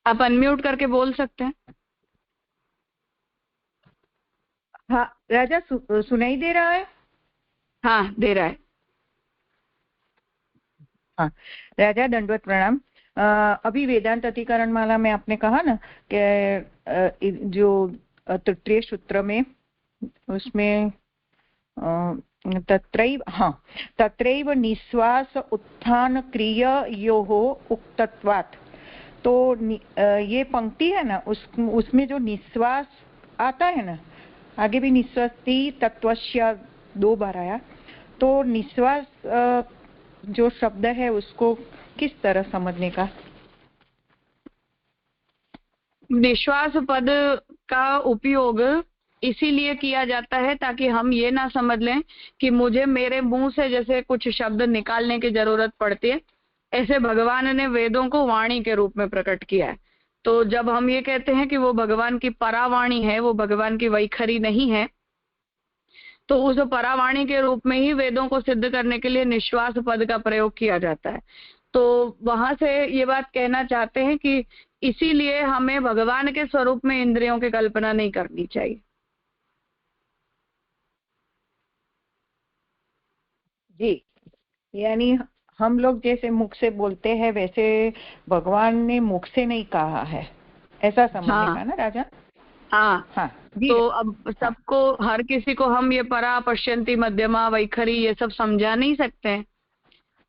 आप अनम्यूट करके बोल सकते हैं। हाँ राजा, सुनाई दे रहा है? हाँ दे रहा है। हाँ राजा, दंडवत प्रणाम। अभी वेदांत अधिकरण माला में आपने कहा ना कि जो तृतीय सूत्र में उसमें तत्रैव निश्वास उत्थान क्रिययोः उक्तत्वात्, तो ये पंक्ति है ना, उसमें जो निश्वास आता है ना, आगे भी निश्वासी तत्वस्य 2 बार आया, तो निश्वास जो शब्द है उसको किस तरह समझने का? निश्वास पद का उपयोग इसीलिए किया जाता है ताकि हम ये ना समझ लें कि मुझे मेरे मुंह से जैसे कुछ शब्द निकालने की जरूरत पड़ती है, ऐसे भगवान ने वेदों को वाणी के रूप में प्रकट किया है। तो जब हम ये कहते हैं कि वो भगवान की परावाणी है, वो भगवान की वैखरी नहीं है, तो उस परावाणी के रूप में ही वेदों को सिद्ध करने के लिए निश्वास पद का प्रयोग किया जाता है। तो वहां से ये बात कहना चाहते हैं कि इसीलिए हमें भगवान के स्वरूप में इंद्रियों की कल्पना नहीं करनी चाहिए। जी, यानी हम लोग जैसे मुख से बोलते हैं वैसे भगवान ने मुख से नहीं कहा है, ऐसा समझने का ना राजा? हाँ हाँ जी। तो अब सबको, हर किसी को हम ये परा पश्यंती मध्यमा वैखरी ये सब समझा नहीं सकते हैं।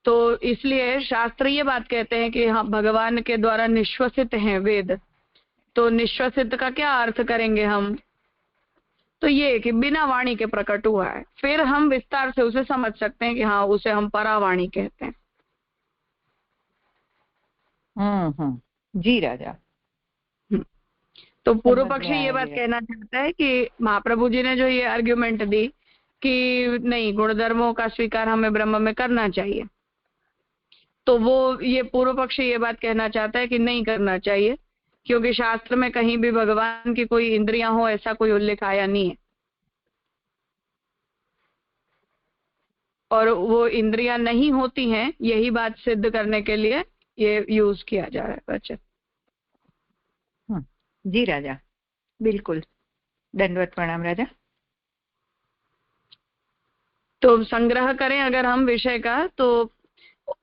तो इसलिए शास्त्र ये बात कहते हैं कि हम भगवान के द्वारा निश्वसित हैं वेद। तो निश्वसित का क्या अर्थ करेंगे हम? तो ये कि बिना वाणी के प्रकट हुआ है, फिर हम विस्तार से उसे समझ सकते हैं कि हाँ उसे हम परावाणी कहते हैं। जी राजा। तो पूर्व पक्षी ये बात कहना चाहता है कि महाप्रभु जी ने जो ये आर्ग्यूमेंट दी कि नहीं, गुणधर्मों का स्वीकार हमें ब्रह्म में करना चाहिए, तो वो ये पूर्व पक्षी ये बात कहना चाहता है कि नहीं करना चाहिए, क्योंकि शास्त्र में कहीं भी भगवान की कोई इंद्रियां हो ऐसा कोई उल्लेख आया नहीं है, और वो इंद्रियां नहीं होती हैं यही बात सिद्ध करने के लिए ये यूज किया जा रहा है वचन। जी राजा, बिल्कुल। दंडवत प्रणाम राजा। तो संग्रह करें अगर हम विषय का, तो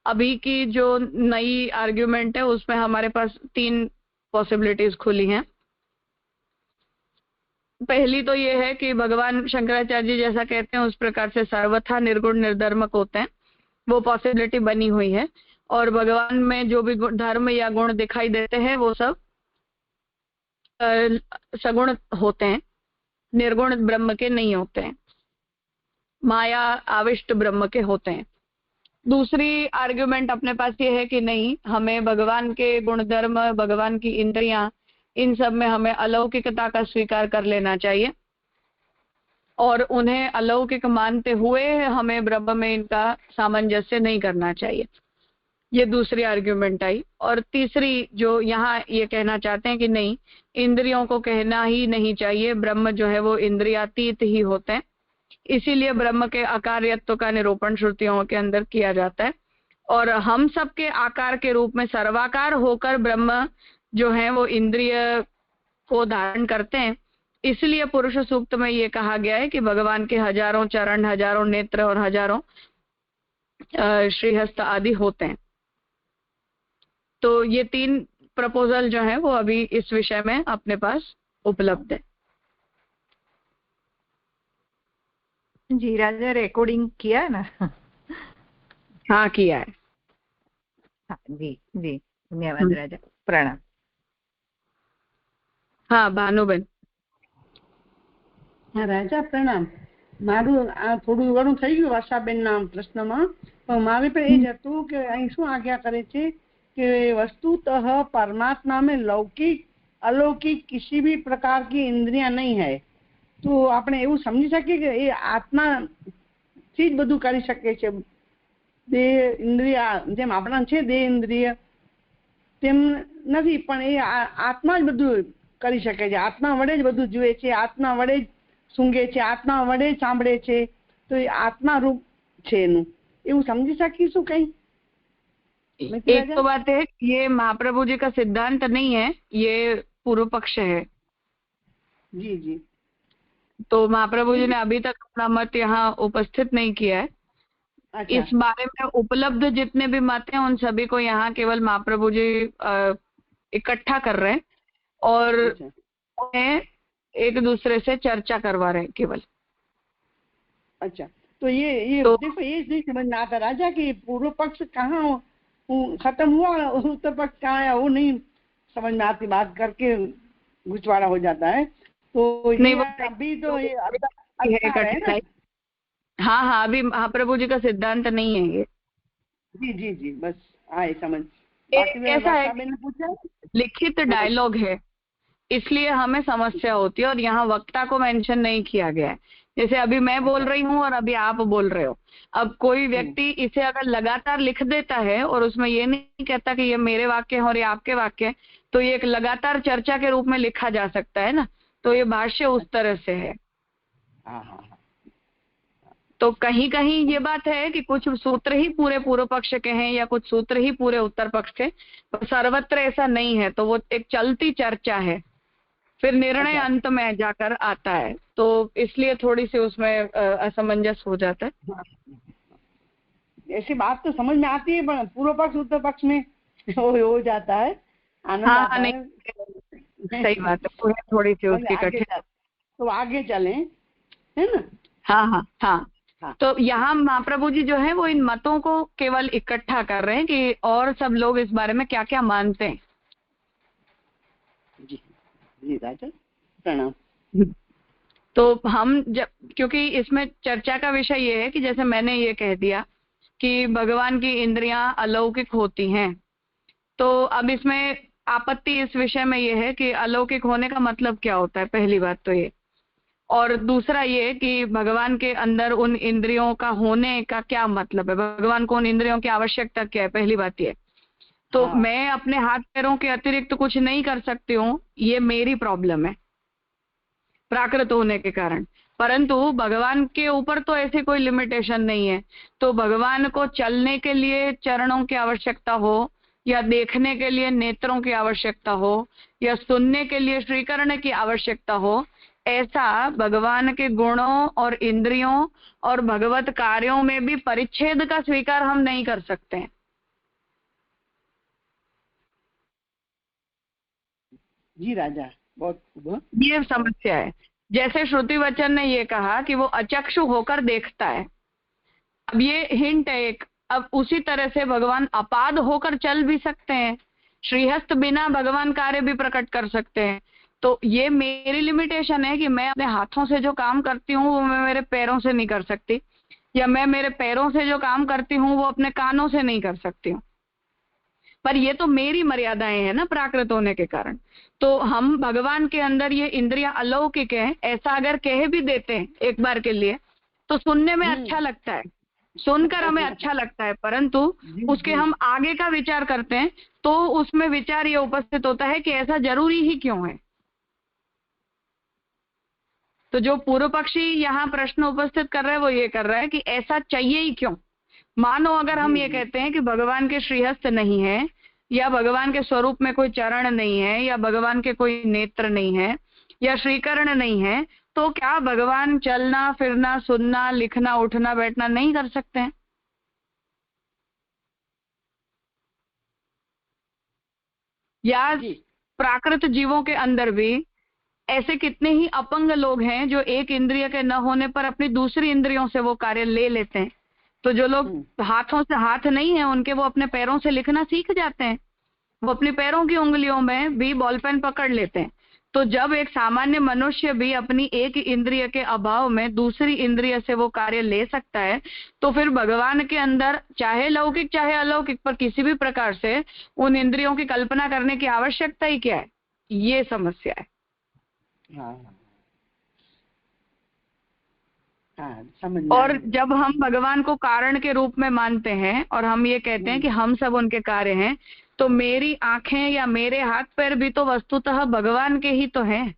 अभी की जो नई आर्ग्यूमेंट है उसमें हमारे पास 3 पॉसिबिलिटीज खुली हैं। पहली तो ये है कि भगवान शंकराचार्य जी जैसा कहते हैं उस प्रकार से सर्वथा निर्गुण निर्धर्मक होते हैं, वो पॉसिबिलिटी बनी हुई है। और भगवान में जो भी धर्म या गुण दिखाई देते हैं वो सब सगुण होते हैं, निर्गुण ब्रह्म के नहीं होते हैं, माया आविष्ट ब्रह्म के होते हैं। दूसरी आर्ग्यूमेंट अपने पास ये है कि नहीं, हमें भगवान के गुणधर्म, भगवान की इंद्रियां, इन सब में हमें अलौकिकता का स्वीकार कर लेना चाहिए, और उन्हें अलौकिक मानते हुए हमें ब्रह्म में इनका सामंजस्य नहीं करना चाहिए। ये दूसरी आर्ग्यूमेंट आई। और तीसरी जो यहाँ ये कहना चाहते हैं कि नहीं, इंद्रियों को कहना ही नहीं चाहिए, ब्रह्म जो है वो इंद्रियातीत ही होते हैं, इसीलिए ब्रह्म के आकार्यत्व का निरूपण श्रुतियों के अंदर किया जाता है। और हम सबके आकार के रूप में सर्वाकार होकर ब्रह्म जो है वो इंद्रिय को धारण करते हैं, इसलिए पुरुष सूक्त में ये कहा गया है कि भगवान के हजारों चरण, हजारों नेत्र और हजारों श्रीहस्त आदि होते हैं। तो ये 3 प्रपोजल जो है वो अभी इस विषय में अपने पास उपलब्ध है। जी राजा, रिकॉर्डिंग किया ना? हाँ किया है। हाँ जी जी, धन्यवाद राजा, प्रणाम। हाँ भानुबेन। હા રાજા પ્રણામ. મારું આ થોડું ઘણું થઈ ગયું વર્ષાબેનના પ્રશ્નમાં, પણ મારે પણ એ જ હતું કે અહીં શું આજ્ઞા કરે છે કે वस्तुतः परमात्मा में लौकिक अलौकिक किसी भी प्रकार की इंद्रिया नहीं है. तो આપણે એવું સમજી શકીએ કે એ આત્માથી જ બધું કરી શકે છે. દેહ ઇન્દ્રિય જેમ આપણા છે દેહ ઇન્દ્રિય તેમ નથી, પણ એ આત્મા જ બધું કરી શકે છે. આત્મા વડે જ બધું જુએ છે, આત્મા વડે જ सूंघे છે, આત્મા વડે જ સાંભળે છે. તો એ આત્મા રૂપ છે એનું, એવું સમજી શકીશું કઈ? एक तो बात है ये महाप्रभु जी का सिद्धांत नहीं है, ये पूर्व पक्ष है. जी जी. तो महाप्रभु जी ने अभी तक अपना मत यहाँ उपस्थित नहीं किया है. अच्छा. इस बारे में उपलब्ध जितने भी मत हैं उन सभी को यहाँ केवल महाप्रभु जी इकट्ठा कर रहे हैं और उन्हें एक दूसरे से चर्चा करवा रहे हैं केवल. अच्छा, तो ये तो, देखो ये नहीं समझ में आता राजा कि पूर्व पक्ष कहाँ खत्म हुआ, उत्तर पक्ष कहाँ है, वो नहीं समझ में आती. बात करके गुचवाड़ा हो जाता है. तो नहीं, अभी तो ये है. हाँ, अभी महाप्रभु जी का सिद्धांत नहीं है ये. जी जी जी, बस आए समझ. कैसा है, लिखित डायलॉग है, इसलिए हमें समस्या होती है और यहाँ वक्ता को मेंशन नहीं किया गया है. जैसे अभी मैं बोल रही हूँ और अभी आप बोल रहे हो. अब कोई व्यक्ति इसे अगर लगातार लिख देता है और उसमें ये नहीं कहता कि ये मेरे वाक्य हैं और ये आपके वाक्य हैं, तो ये एक लगातार चर्चा के रूप में लिखा जा सकता है ना. तो ये भाष्य उस तरह से है. तो कहीं कहीं ये बात है कि कुछ सूत्र ही पूरे पूर्व पक्ष के हैं या कुछ सूत्र ही पूरे उत्तर पक्ष के, तो सर्वत्र ऐसा नहीं है. तो वो एक चलती चर्चा है, फिर निर्णय अंत में जाकर आता है. तो इसलिए थोड़ी सी उसमें असमंजस हो जाता है. ऐसी बात तो समझ में आती है, पर पूर्व पक्ष उत्तर पक्ष में हो जाता है. हाँ, नहीं सही बात है, थोड़ी सी उसकी कठिन. तो आगे चलें, है ना. हाँ. तो यहाँ महाप्रभु जी जो है वो इन मतों को केवल इकट्ठा कर रहे हैं कि और सब लोग इस बारे में क्या क्या मानते हैं. जी राजा प्रणाम. तो हम जब, क्योंकि इसमें चर्चा का विषय ये है कि जैसे मैंने ये कह दिया कि भगवान की इंद्रियां अलौकिक होती हैं, तो अब इसमें आपत्ति इस विषय में ये है कि अलौकिक होने का मतलब क्या होता है, पहली बात तो ये. और दूसरा ये कि भगवान के अंदर उन इंद्रियों का होने का क्या मतलब है, भगवान को उन इंद्रियों की आवश्यकता क्या है, पहली बात ये. तो मैं अपने हाथ पैरों के अतिरिक्त कुछ नहीं कर सकती हूँ, ये मेरी प्रॉब्लम है प्राकृत होने के कारण. परंतु भगवान के ऊपर तो ऐसी कोई लिमिटेशन नहीं है. तो भगवान को चलने के लिए चरणों की आवश्यकता हो, या देखने के लिए नेत्रों की आवश्यकता हो, या सुनने के लिए श्रीकर्ण की आवश्यकता हो, ऐसा भगवान के गुणों और इंद्रियों और भगवत कार्यों में भी परिच्छेद का स्वीकार हम नहीं कर सकते हैं. जी राजा, बहुत ये समस्या है. जैसे श्रुति वचन ने ये कहा कि वो अचक्षु होकर देखता है, अब ये हिंट है एक. अब उसी तरह से भगवान अपाद होकर चल भी सकते हैं, श्रीहस्त बिना भगवान कार्य भी प्रकट कर सकते हैं. तो ये मेरी लिमिटेशन है कि मैं अपने हाथों से जो काम करती हूँ वो मैं मेरे पैरों से नहीं कर सकती, या मैं मेरे पैरों से जो काम करती हूँ वो अपने कानों से नहीं कर सकती हूँ. पर ये तो मेरी मर्यादाएं हैं ना प्राकृत होने के कारण. तो हम भगवान के अंदर ये इंद्रियां अलौकिक हैं ऐसा अगर कह भी देते हैं एक बार के लिए, तो सुनने में अच्छा लगता है, सुनकर हमें अच्छा लगता है, परंतु उसके हम आगे का विचार करते हैं तो उसमें विचार ये उपस्थित होता है कि ऐसा जरूरी ही क्यों है. तो जो पूर्व पक्षी यहाँ प्रश्न उपस्थित कर रहे हैं वो ये कर रहा है कि ऐसा चाहिए ही क्यों. मानो अगर हम ये कहते हैं कि भगवान के श्रीहस्त नहीं है, या भगवान के स्वरूप में कोई चरण नहीं है, या भगवान के कोई नेत्र नहीं है, या श्रीकर्ण नहीं है, तो क्या भगवान चलना फिरना सुनना लिखना उठना बैठना नहीं कर सकते हैं? या प्राकृत जीवों के अंदर भी ऐसे कितने ही अपंग लोग हैं जो एक इंद्रिय के न होने पर अपनी दूसरी इंद्रियों से वो कार्य ले लेते हैं. तो जो लोग हाथों से हाथ नहीं है उनके, वो अपने पैरों से लिखना सीख जाते हैं, वो अपने पैरों की उंगलियों में भी बॉल पेन पकड़ लेते हैं. तो जब एक सामान्य मनुष्य भी अपनी एक इंद्रिय के अभाव में दूसरी इंद्रिय से वो कार्य ले सकता है, तो फिर भगवान के अंदर चाहे लौकिक चाहे अलौकिक पर किसी भी प्रकार से उन इंद्रियों की कल्पना करने की आवश्यकता ही क्या है, ये समस्या है। और जब हम भगवान को कारण के रूप में मानते हैं और हम ये कहते हैं कि हम सब उनके कार्य हैं, तो मेरी आंखें या मेरे हाथ पैर भी तो वस्तुतः भगवान के ही तो हैं,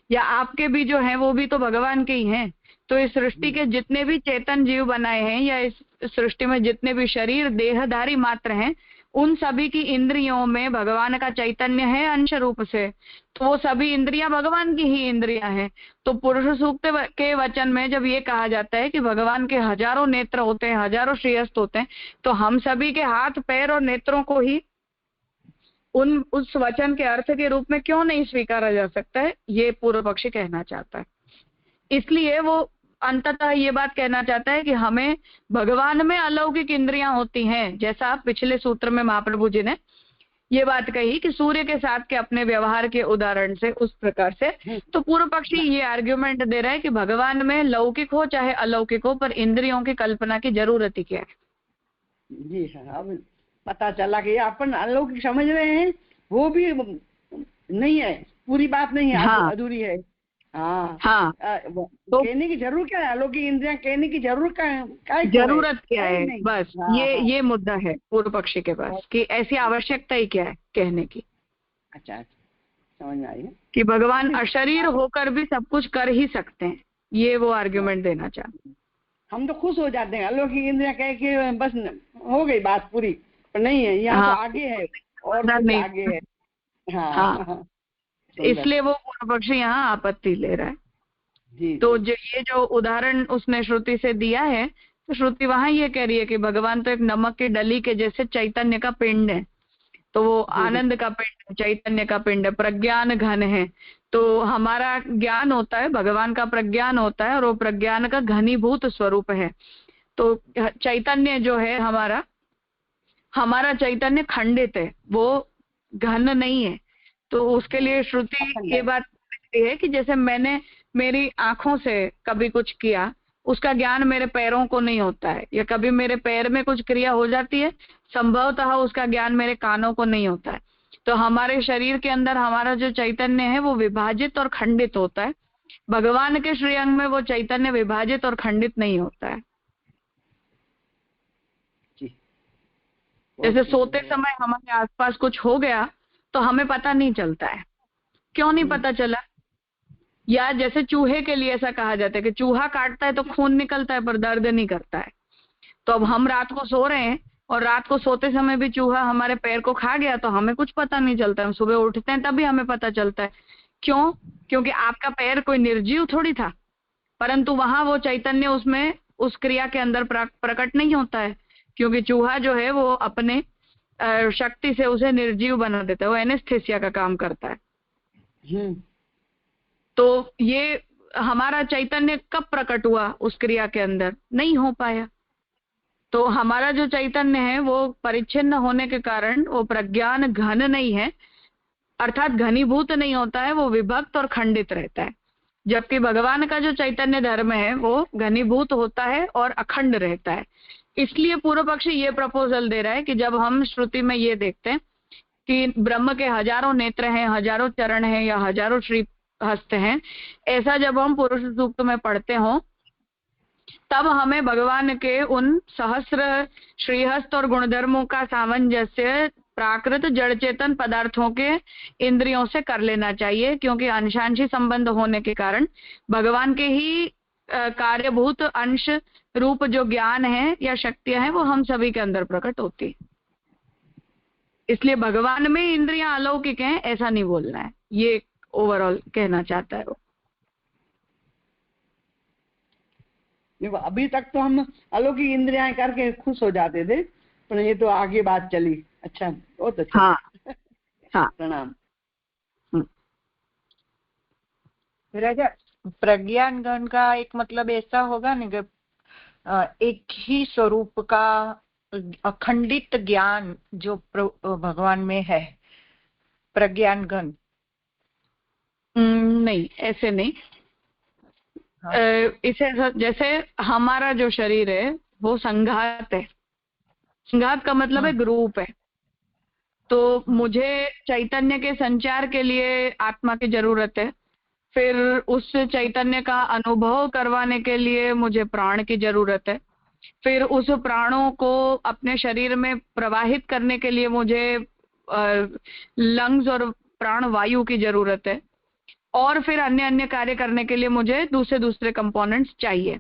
या आपके भी जो हैं वो भी तो भगवान के ही हैं। तो इस सृष्टि के जितने भी चेतन जीव बनाए हैं या इस सृष्टि में जितने भी शरीर देहधारी मात्र हैं, उन सभी की इंद्रियों में भगवान का चैतन्य है अंश रूप से, तो वो सभी इंद्रियां भगवान की ही इंद्रियां हैं। तो पुरुष सूक्त के वचन में जब ये कहा जाता है कि भगवान के हजारों नेत्र होते हैं, हजारों श्रीहस्त होते हैं, तो हम सभी के हाथ पैर और नेत्रों को ही उस वचन के अर्थ के रूप में क्यों नहीं स्वीकारा जा सकता है, ये पूर्व पक्षी कहना चाहता है। इसलिए वो अंततः ये बात कहना चाहता है कि हमें भगवान में अलौकिक इंद्रियां होती हैं, जैसा पिछले सूत्र में महाप्रभु जी ने ये बात कही कि सूर्य के साथ के अपने व्यवहार के उदाहरण से उस प्रकार से। तो पूर्व पक्षी ये आर्ग्यूमेंट दे रहा है कि भगवान में लौकिक हो चाहे अलौकिक हो, पर इंद्रियों की कल्पना की जरूरत ही क्या है। जी हाँ, अब पता चला कि अपन अलौकिक समझ रहे हैं, वो भी नहीं है, पूरी बात नहीं है, हाँ, अधूरी है। हाँ, तो कहने की जरूरत क्या है, अलौकिक इंद्रियां कहने की जरूरत क्या है, बस ये मुद्दा है पूर्व पक्षी के पास कि ऐसी आवश्यकता ही क्या है कहने की। अच्छा, समझ में आई है कि भगवान अशरीर होकर भी सब कुछ कर ही सकते हैं, ये वो आर्ग्यूमेंट देना चाहते हैं। हम तो खुश हो जाते हैं अलौकिक इंद्रियां कह के, बस हो गई बात पूरी, पर नहीं है, यहाँ तो आगे है और आगे है। हाँ, इसलिए वो पूर्व पक्षी यहाँ आपत्ति ले रहा है। तो ये जो उदाहरण उसने श्रुति से दिया है, तो श्रुति वहां ये कह रही है कि भगवान तो एक नमक की डली के जैसे चैतन्य का पिंड है, तो वो आनंद का पिंड, चैतन्य का पिंड है, प्रज्ञान घन है। तो हमारा ज्ञान होता है, भगवान का प्रज्ञान होता है, और वो प्रज्ञान का घनीभूत स्वरूप है। तो चैतन्य जो है हमारा चैतन्य खंडित है, वो घन नहीं है। तो उसके लिए श्रुति ये बात कहती है कि जैसे मैंने मेरी आंखों से कभी कुछ किया, उसका ज्ञान मेरे पैरों को नहीं होता है, या कभी मेरे पैर में कुछ क्रिया हो जाती है, संभवतः उसका ज्ञान मेरे कानों को नहीं होता है। तो हमारे शरीर के अंदर हमारा जो चैतन्य है वो विभाजित और खंडित होता है। भगवान के श्रीअंग में वो चैतन्य विभाजित और खंडित नहीं होता है। जैसे सोते समय हमारे आसपास कुछ हो गया तो हमें पता नहीं चलता है, क्यों नहीं पता चला? या जैसे चूहे के लिए ऐसा कहा जाता है कि चूहा काटता है तो खून निकलता है पर दर्द नहीं करता है। तो अब हम रात को सो रहे हैं और रात को सोते समय भी चूहा हमारे पैर को खा गया तो हमें कुछ पता नहीं चलता है, हम सुबह उठते हैं तभी हमें पता चलता है। क्यों? क्योंकि आपका पैर कोई निर्जीव थोड़ी था, परंतु वहां वो चैतन्य उसमें उस क्रिया के अंदर प्रकट नहीं होता है, क्योंकि चूहा जो है वो अपने शक्ति से उसे निर्जीव बना देता है, वो एनेस्थेसिया का काम करता है। तो ये हमारा चैतन्य कब प्रकट हुआ उस क्रिया के अंदर? नहीं हो पाया। तो हमारा जो चैतन्य है वो परिच्छिन्न होने के कारण वो प्रज्ञान घन नहीं है, अर्थात घनीभूत नहीं होता है, वो विभक्त और खंडित रहता है। जबकि भगवान का जो चैतन्य धर्म है वो घनीभूत होता है और अखंड रहता है। इसलिए पूर्व पक्षी ये प्रपोजल दे रहा है कि जब हम श्रुति में ये देखते हैं कि ब्रह्म के हजारों नेत्र हैं, हजारों चरण हैं या हजारों श्री हस्त हैं, ऐसा जब हम पुरुष सूक्त में पढ़ते हो तब हमें भगवान के उन सहस्र श्रीहस्त और गुणधर्मों का सामंजस्य प्राकृत जड़ चेतन पदार्थों के इंद्रियों से कर लेना चाहिए, क्योंकि अंशांशी संबंध होने के कारण भगवान के ही कार्यभूत अंश रूप जो ज्ञान है या शक्तियां हैं वो हम सभी के अंदर प्रकट होती है। इसलिए भगवान में इंद्रियां अलौकिक हैं ऐसा नहीं बोलना है, ये ओवरऑल कहना चाहता है वो। अभी तक तो हम अलौकिक इंद्रियां करके खुश हो जाते थे, पर ये तो आगे बात चली। अच्छा, बहुत अच्छा। हाँ। प्रणाम। राजा, प्रज्ञान गण का एक मतलब ऐसा होगा ना कि एक ही स्वरूप का अखंडित ज्ञान जो भगवान में है, प्रज्ञान गण। नहीं, ऐसे नहीं। हाँ। इसे जैसे हमारा जो शरीर है वो संघात है। संघात का मतलब है ग्रुप है। तो मुझे चैतन्य के संचार के लिए आत्मा की जरूरत है, फिर उस चैतन्य का अनुभव करवाने के लिए मुझे प्राण की जरूरत है, फिर उस प्राणों को अपने शरीर में प्रवाहित करने के लिए मुझे लंग्स और प्राण वायु की जरूरत है, और फिर अन्य अन्य कार्य करने के लिए मुझे दूसरे दूसरे कंपोनेंट्स चाहिए।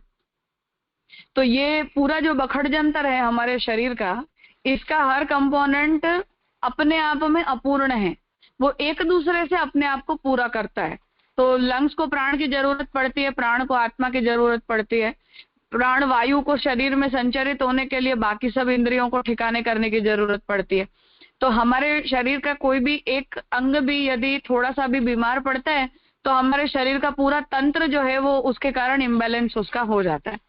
तो ये पूरा जो बखड़ जंतर है हमारे शरीर का, इसका हर कंपोनेंट अपने आप में अपूर्ण है, वो एक दूसरे से अपने आप को पूरा करता है। तो लंग्स को प्राण की जरूरत पड़ती है, प्राण को आत्मा की जरूरत पड़ती है, प्राण वायु को शरीर में संचरित होने के लिए बाकी सब इंद्रियों को ठिकाने करने की जरूरत पड़ती है। तो हमारे शरीर का कोई भी एक अंग भी यदि थोड़ा सा भी बीमार पड़ता है तो हमारे शरीर का पूरा तंत्र जो है वो उसके कारण इम्बैलेंस उसका हो जाता है।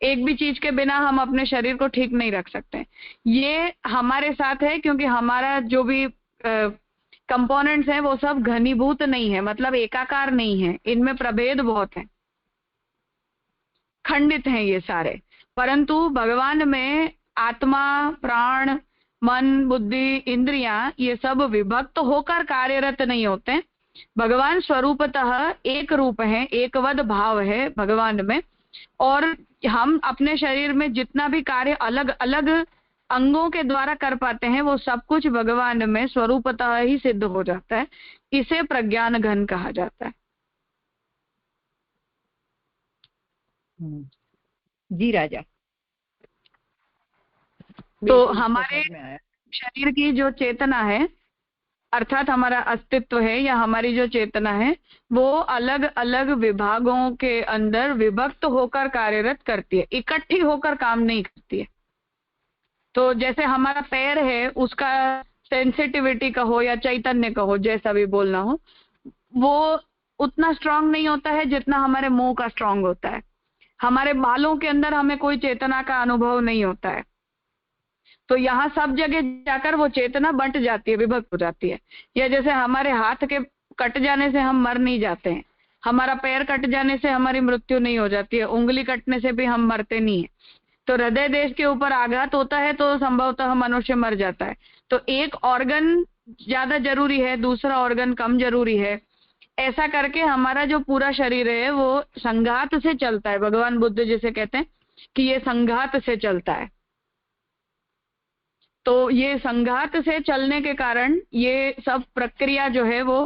एक भी चीज के बिना हम अपने शरीर को ठीक नहीं रख सकते। ये हमारे साथ है क्योंकि हमारा जो भी कंपोनेंट्स हैं वो सब घनीभूत नहीं है, मतलब एकाकार नहीं है, इनमें प्रभेद बहुत है, खंडित हैं ये सारे। परंतु भगवान में आत्मा, प्राण, मन, बुद्धि, इंद्रियां ये सब विभक्त होकर कार्यरत नहीं होते। भगवान स्वरूपतः एक रूप है, एकवद भाव है भगवान में, और हम अपने शरीर में जितना भी कार्य अलग अलग अंगों के द्वारा कर पाते हैं वो सब कुछ भगवान में स्वरूपतः ही सिद्ध हो जाता है। इसे प्रज्ञान घन कहा जाता है। जी राजा। तो हमारे शरीर की जो चेतना है, अर्थात हमारा अस्तित्व है या हमारी जो चेतना है, वो अलग अलग विभागों के अंदर विभक्त होकर कार्यरत करती है, इकट्ठी होकर काम नहीं करती है। तो जैसे हमारा पैर है, उसका सेंसिटिविटी कहो या चैतन्य कहो, जैसा भी बोलना हो, वो उतना स्ट्रांग नहीं होता है जितना हमारे मुंह का स्ट्रांग होता है। हमारे बालों के अंदर हमें कोई चेतना का अनुभव नहीं होता है। तो यहाँ सब जगह जाकर वो चेतना बंट जाती है, विभक्त हो जाती है। या जैसे हमारे हाथ के कट जाने से हम मर नहीं जाते हैं, हमारा पैर कट जाने से हमारी मृत्यु नहीं हो जाती है, उंगली कटने से भी हम मरते नहीं है। तो हृदय देश के ऊपर आघात होता है तो संभवतः मनुष्य मर जाता है। तो एक ऑर्गन ज्यादा जरूरी है, दूसरा ऑर्गन कम जरूरी है, ऐसा करके हमारा जो पूरा शरीर है वो संघात से चलता है। भगवान बुद्ध जिसे कहते हैं कि ये संघात से चलता है। तो ये संघात से चलने के कारण ये सब प्रक्रिया जो है वो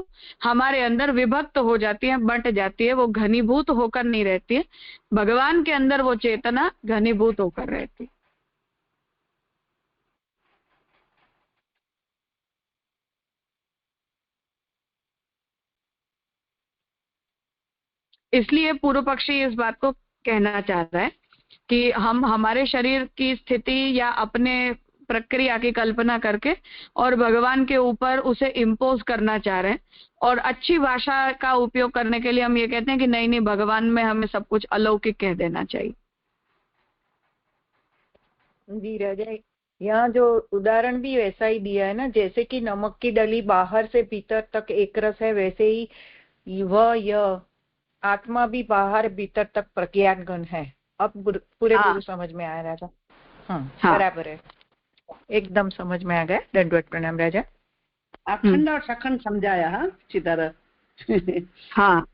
हमारे अंदर विभक्त हो जाती है, बंट जाती है, वो घनीभूत होकर नहीं रहती है। भगवान के अंदर वो चेतना घनीभूत होकर रहती है। इसलिए पूर्व पक्षी इस बात को कहना चाहता है कि हम हमारे शरीर की स्थिति या अपने प्रक्रिया की कल्पना करके और भगवान के ऊपर उसे इम्पोज करना चाह रहे हैं, और अच्छी भाषा का उपयोग करने के लिए हम ये कहते हैं कि नहीं नहीं, भगवान में हमें सब कुछ अलौकिक कह देना चाहिए। जी राजा, यहाँ जो उदाहरण भी वैसा ही दिया है ना, जैसे कि नमक की डली बाहर से भीतर तक एक रस है, वैसे ही वह यह आत्मा भी बाहर भीतर तक प्रज्ञान घन है। अब पूरे पूरे समझ में आया राजा। हाँ बराबर है, एकदम समझ में आ गया। दंडवत प्रणाम राजा। अखंड और सखंड समझाया है अच्छी तरह। हाँ,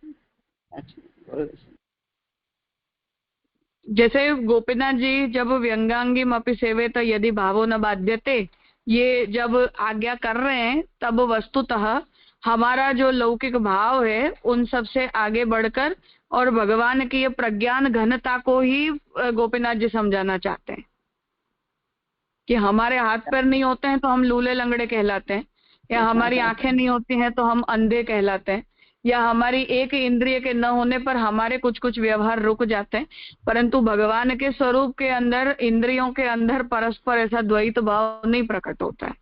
जैसे गोपीनाथ जी जब व्यंगांगी अपि सेवेत यदि भावो न बाध्यते, ये जब आज्ञा कर रहे हैं तब वस्तुतः हमारा जो लौकिक भाव है उन सब से आगे बढ़कर और भगवान की ये प्रज्ञान घनता को ही गोपीनाथ जी समझाना चाहते हैं कि हमारे हाथ पैर नहीं होते हैं तो हम लूले लंगड़े कहलाते हैं, या हमारी आंखें नहीं होती हैं तो हम अंधे कहलाते हैं, या हमारी एक इंद्रिय के न होने पर हमारे कुछ कुछ व्यवहार रुक जाते हैं। परंतु भगवान के स्वरूप के अंदर इंद्रियों के अंदर परस्पर ऐसा द्वैत भाव नहीं प्रकट होता है।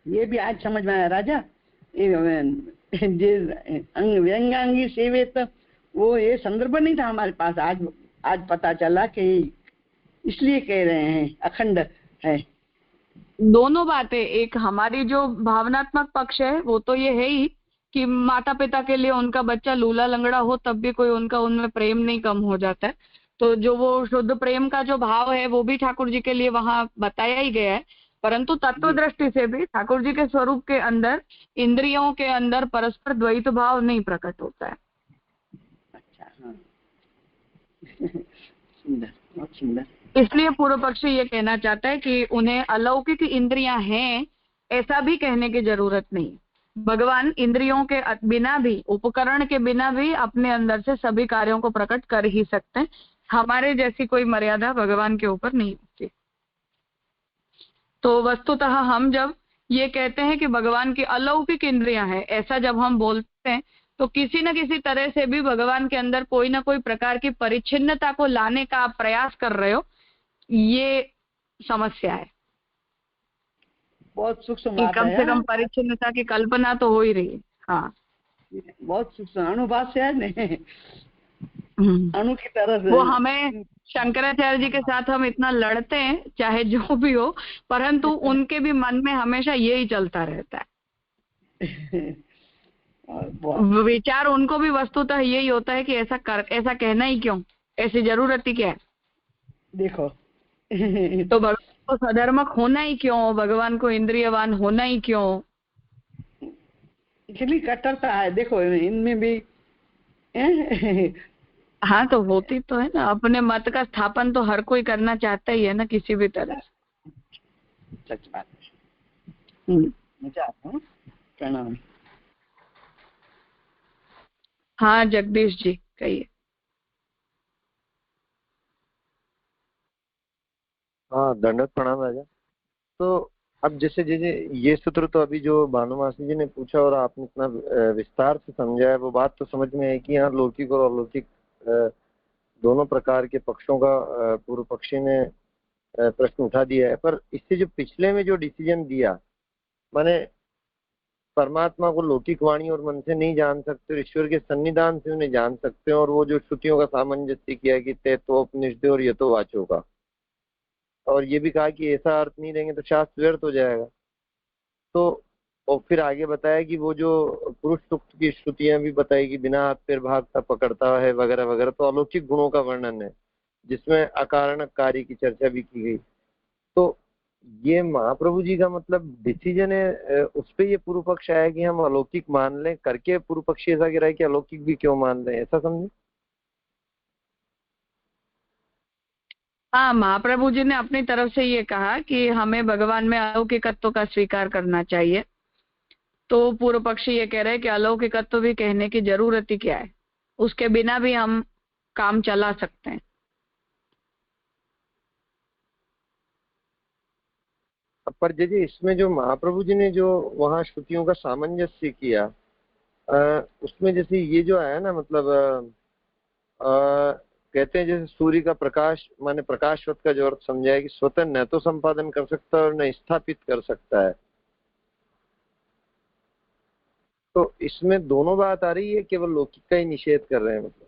ये भी आज समझ में आया राजा। व्यंगांगी सेवे तो वो ये संदर्भ नहीं था हमारे पास, आज पता चला कि इसलिए कह रहे हैं अखंड है। दोनों बातें, एक हमारी जो भावनात्मक पक्ष है वो तो ये है ही कि माता पिता के लिए उनका बच्चा लूला लंगड़ा हो तब भी कोई उनका उनमें प्रेम नहीं कम हो जाता है। तो जो वो शुद्ध प्रेम का जो भाव है वो भी ठाकुर जी के लिए वहां बताया ही गया है, परंतु तत्व दृष्टि से भी ठाकुर जी के स्वरूप के अंदर इंद्रियों के अंदर परस्पर द्वैत भाव नहीं प्रकट होता है। अच्छा, हाँ। सुंदर, बहुत सुंदर। इसलिए पूर्व पक्षी ये कहना चाहता है कि उन्हें अलौकिक इंद्रियां हैं ऐसा भी कहने की जरूरत नहीं। भगवान इंद्रियों के बिना भी, उपकरण के बिना भी अपने अंदर से सभी कार्यों को प्रकट कर ही सकते हैं। हमारे जैसी कोई मर्यादा भगवान के ऊपर नहीं होती। तो वस्तुतः हम जब ये कहते हैं कि भगवान की अलौकिक इंद्रियां हैं, ऐसा जब हम बोलते हैं तो किसी न किसी तरह से भी भगवान के अंदर कोई ना कोई प्रकार की परिच्छिन्नता को लाने का आप प्रयास कर रहे हो, ये समस्या है। बहुत सूक्ष्म कि बात कम है। से कम परिच्छिन्नता की कल्पना तो हो ही रही है। हाँ, बहुत सूक्ष्म अणुभाष्य है ने, अणु की तरह से। वो हमें शंकराचार्य जी के साथ हम इतना लड़ते हैं चाहे जो भी हो, परंतु उनके भी मन में हमेशा यही चलता रहता है। विचार उनको भी वस्तुतः यही होता है कि ऐसा कहना ही क्यों, ऐसी जरूरत ही क्या है। देखो तो भगवान को सधर्मक होना ही क्यों, भगवान को इंद्रियवान होना ही क्यों, इतनी कट्टरता है देखो इनमें भी। हाँ, तो होती तो है ना। अपने मत का स्थापन तो हर कोई करना चाहता ही है ना, किसी भी तरह। सच बात है। मजा प्रणाम। हाँ जगदीश जी कहिए। हाँ, दंडवत प्रणाम राजा। तो अब जैसे जैसे ये सूत्र तो अभी जो भानुमासी जी ने पूछा और आपने इतना विस्तार से समझा है, वो बात तो समझ में है कि यहाँ लौकिक और अलौकिक दोनों प्रकार के पक्षों का पूर्व पक्षी ने प्रश्न उठा दिया है। पर इससे जो पिछले में जो डिसीजन दिया, माने परमात्मा को लौकिक वाणी और मन से नहीं जान सकते और ईश्वर के सन्निधान से उन्हें जान सकते हैं, और वो जो श्रुतियों का सामंजस्य किया कि ते तो उपनिषद और ये तो वाचो का, और ये भी कहा कि ऐसा अर्थ नहीं देंगे तो शास्त्र व्यर्थ हो जाएगा। तो और फिर आगे बताया कि वो जो पुरुष सूक्त की श्रुतियां भी बताई कि बिना हाथ पैर भागता पकड़ता है वगैरह वगैरह, तो अलौकिक गुणों का वर्णन है जिसमें अकारणक कार्य की चर्चा भी की गई। तो ये महाप्रभु जी का मतलब डिसीजन है, उस पे ये पूर्व पक्ष आया कि हम अलौकिक मान लें करके, पूर्व पक्षी ऐसा कह रहा है कि अलौकिक भी क्यों मान लें, ऐसा समझे। हाँ, महाप्रभु जी ने अपनी तरफ से ये कहा कि हमें भगवान में अलौकिकत्व का स्वीकार करना चाहिए। तो पूर्व पक्षी ये कह रहे हैं कि अलौकिकत्व भी कहने की जरूरत ही क्या है, उसके बिना भी हम काम चला सकते हैं। पर जैसे इसमें जो महाप्रभु जी ने जो वहाँ श्रुतियों का सामंजस्य किया, उसमें जैसे ये जो आया ना, मतलब कहते हैं जैसे सूर्य का प्रकाश माने प्रकाशवत का जो अर्थ समझाया कि स्वतः न तो संपादन कर सकता है और न स्थापित कर सकता है। तो इसमें दोनों बात आ रही है, केवल लौकिक का ही निषेध कर रहे हैं मतलब।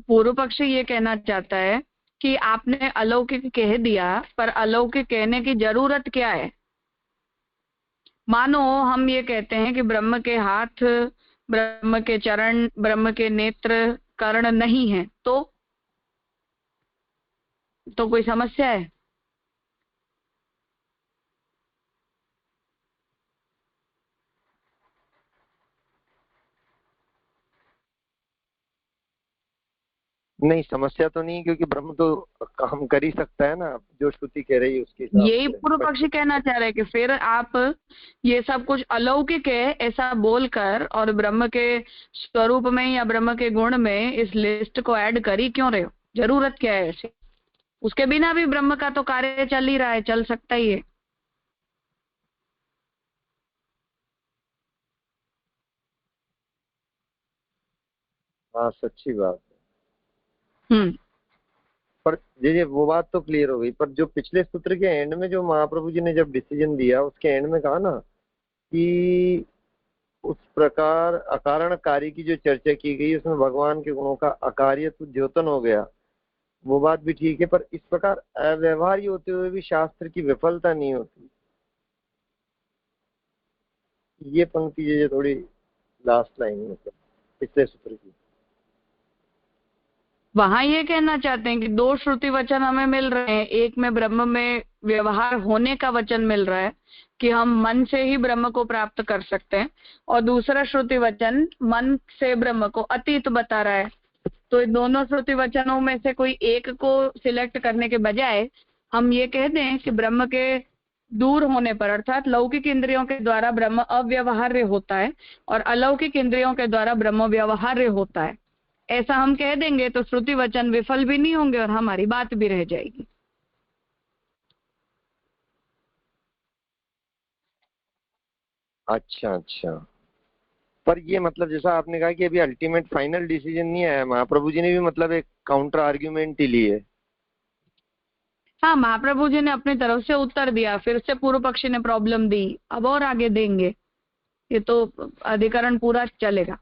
पूर्व पक्षी ये कहना चाहता है कि आपने अलौकिक कह दिया, पर अलौकिक कहने की जरूरत क्या है। मानो हम ये कहते हैं कि ब्रह्म के हाथ, ब्रह्म के चरण, ब्रह्म के नेत्र, कर्ण नहीं है, तो कोई समस्या है। नहीं, समस्या तो नहीं, क्योंकि ब्रह्म तो काम कर ही सकता है ना, जो श्रुति कह रही है उसके हिसाब यही से। पूर्व पक्षी कहना चाह रहे हैं कि फिर आप ये सब कुछ अलौकिक है ऐसा बोलकर और ब्रह्म के स्वरूप में या ब्रह्म के गुण में इस लिस्ट को ऐड कर ही क्यों रहे हो, जरूरत क्या है ऐसे। उसके बिना भी ब्रह्म का तो कार्य चल ही रहा है, चल सकता ही है। हाँ, सच्ची बात है। पर ये वो बात तो क्लियर हो गई, पर जो पिछले सूत्र के एंड में जो महाप्रभु जी ने जब डिसीजन दिया, उसके एंड में कहा ना कि उस प्रकार अकारण कार्य की जो चर्चा की गई उसमें भगवान के गुणों का अकार्य तो द्योतन हो गया, वो बात भी ठीक है, पर इस प्रकार अव्यवहार्य होते हुए भी शास्त्र की विफलता नहीं होती। ये पंक्ति जो थोड़ी लास्ट लाइन मतलब पिछले सूत्र की, वहां ये कहना चाहते हैं कि दो श्रुति वचन हमें मिल रहे हैं। एक में ब्रह्म में व्यवहार होने का वचन मिल रहा है कि हम मन से ही ब्रह्म को प्राप्त कर सकते हैं, और दूसरा श्रुति वचन मन से ब्रह्म को अतीत बता रहा है। तो इन दोनों श्रुति वचनों में से कोई एक को सिलेक्ट करने के बजाय हम ये कह दें कि ब्रह्म के दूर होने पर, अर्थात लौकिक इंद्रियों के द्वारा ब्रह्म अव्यवहार्य होता है और अलौकिक इंद्रियों के द्वारा ब्रह्म व्यवहार्य होता है, ऐसा हम कह देंगे तो श्रुति वचन विफल भी नहीं होंगे और हमारी बात भी रह जाएगी। अच्छा अच्छा, पर ये मतलब जैसा आपने कहा कि अभी अल्टीमेट फाइनल डिसीजन नहीं आया, महाप्रभु जी ने भी मतलब एक काउंटर आर्ग्यूमेंट ही ली है। हाँ, महाप्रभु जी ने अपनी तरफ से उत्तर दिया, फिर से पूर्व पक्षी ने प्रॉब्लम दी, अब और आगे देंगे, ये तो अधिकरण पूरा चलेगा।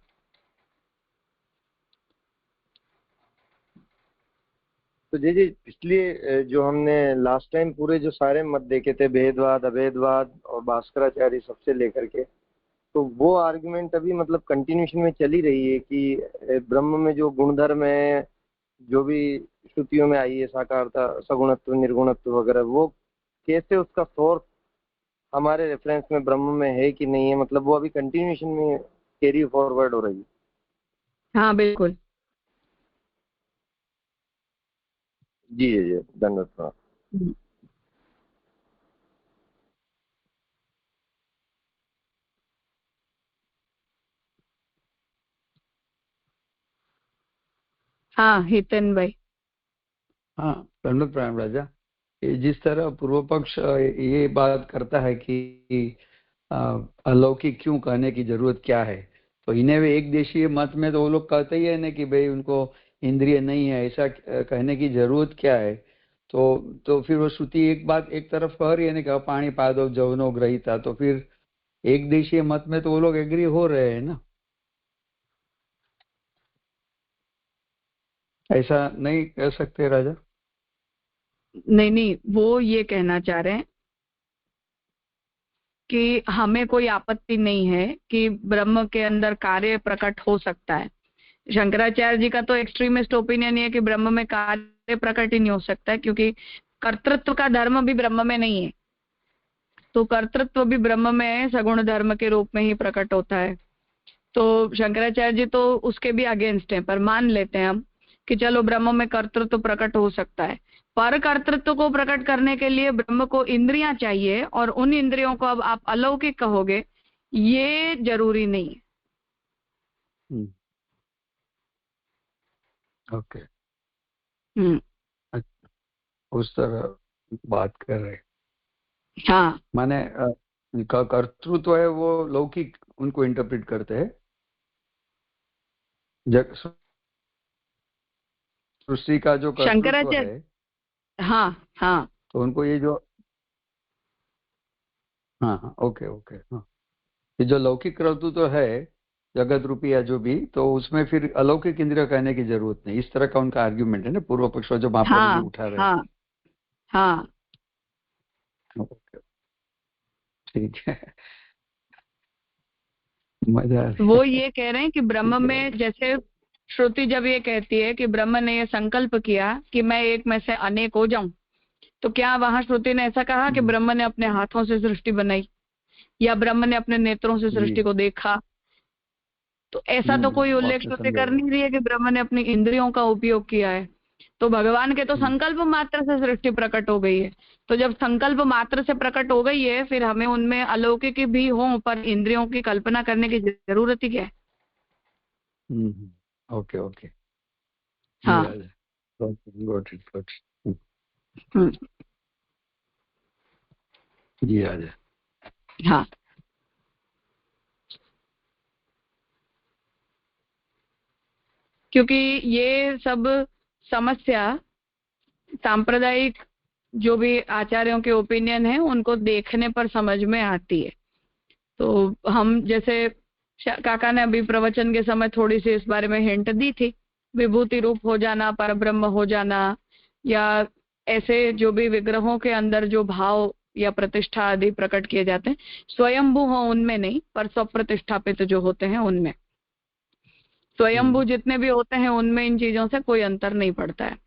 तो जी इसलिए जो हमने लास्ट टाइम पूरे जो सारे मत देखे थे, भेदवाद, अभेदवाद और भास्कराचार्य सबसे लेकर के, तो वो आर्गुमेंट अभी मतलब कंटिन्यूशन में चली रही है कि ब्रह्म में जो गुणधर्म है, जो भी श्रुतियों में आई है, साकारता, सगुणत्व, निर्गुणत्व वगैरह, वो कैसे उसका सोर्स हमारे रेफरेंस में ब्रह्म में है कि नहीं है, मतलब वो अभी कंटिन्यूशन में कैरी फॉरवर्ड हो रही है। हाँ बिल्कुल जी जी धन्यवाद। हाँ हितेन भाई। हाँ धन्यवाद प्राण राजा। जिस तरह पूर्व पक्ष ये बात करता है कि अलौकिक क्यों कहने की जरूरत क्या है, तो इन्हें भी एक देशीय मत में तो वो लोग कहते ही है ना कि भाई उनको इंद्रिय नहीं है, ऐसा कहने की जरूरत क्या है। तो फिर वो श्रुति एक बात एक तरफ कह रही है ना कि पानी पादो जवनो ग्रहिता, तो फिर एक देशीय मत में तो वो लोग एग्री हो रहे हैं ना, ऐसा नहीं कह सकते राजा? नहीं, वो ये कहना चाह रहे हैं कि हमें कोई आपत्ति नहीं है कि ब्रह्म के अंदर कार्य प्रकट हो सकता है। शंकराचार्य जी का तो एक्सट्रीमिस्ट ओपिनियन ये है कि ब्रह्म में कार्य प्रकट ही नहीं हो सकता है, क्योंकि कर्तृत्व का धर्म भी ब्रह्म में नहीं है, तो कर्तृत्व भी ब्रह्म में सगुण धर्म के रूप में ही प्रकट होता है। तो शंकराचार्य जी तो उसके भी अगेंस्ट हैं, पर मान लेते हैं हम कि चलो ब्रह्म में कर्तृत्व प्रकट हो सकता है। पर कर्तृत्व को प्रकट करने के लिए ब्रह्म को इंद्रियां चाहिए, और उन इंद्रियों को अब आप अलौकिक कहोगे, ये जरूरी नहीं है। ओके उस तरह बात कर रहे। हाँ माने कर्तृत्व है वो लौकिक उनको इंटरप्रेट करते हैं, सृष्टि का जो कर्तृत्व है, हाँ तो उनको ये जो हाँ ओके हाँ, ये जो लौकिक कर्तृत्व है जगत रूपी या जो भी, तो उसमें फिर अलौकिक इंद्रिय कहने की जरूरत नहीं, इस तरह का उनका आर्ग्यूमेंट है ना पूर्व पक्ष जो महाप्रभु उठा रहे हैं। हाँ ठीक है मजा वो ये कह रहे हैं कि ब्रह्म में, जैसे श्रुति जब ये कहती है कि ब्रह्म ने ये संकल्प किया कि मैं एक में से अनेक हो जाऊं, तो क्या वहां श्रुति ने ऐसा कहा कि ब्रह्म ने अपने हाथों से सृष्टि बनाई या ब्रह्म ने अपने नेत्रों से सृष्टि को देखा? तो ऐसा तो कोई उल्लेख श्रुति कर नहीं रही है कि ब्रह्म ने अपनी इंद्रियों का उपयोग किया है। तो भगवान के तो संकल्प मात्र से सृष्टि प्रकट हो गई है, तो जब संकल्प मात्र से प्रकट हो गई है, फिर हमें उनमें अलौकिक भी हो पर इंद्रियों की कल्पना करने की जरूरत ही क्या है? ओके हाँ जी राजा। हाँ क्योंकि ये सब समस्या सांप्रदायिक जो भी आचार्यों के ओपिनियन है उनको देखने पर समझ में आती है। तो हम जैसे काका ने अभी प्रवचन के समय थोड़ी सी इस बारे में हिंट दी थी, विभूति रूप हो जाना, परब्रह्म हो जाना, या ऐसे जो भी विग्रहों के अंदर जो भाव या प्रतिष्ठा आदि प्रकट किए जाते हैं। स्वयंभू हो उनमें नहीं, पर स्वप्रतिष्ठापित जो होते हैं उनमें। स्वयंभू जितने भी होते हैं उनमें इन चीजों से कोई अंतर नहीं पड़ता है।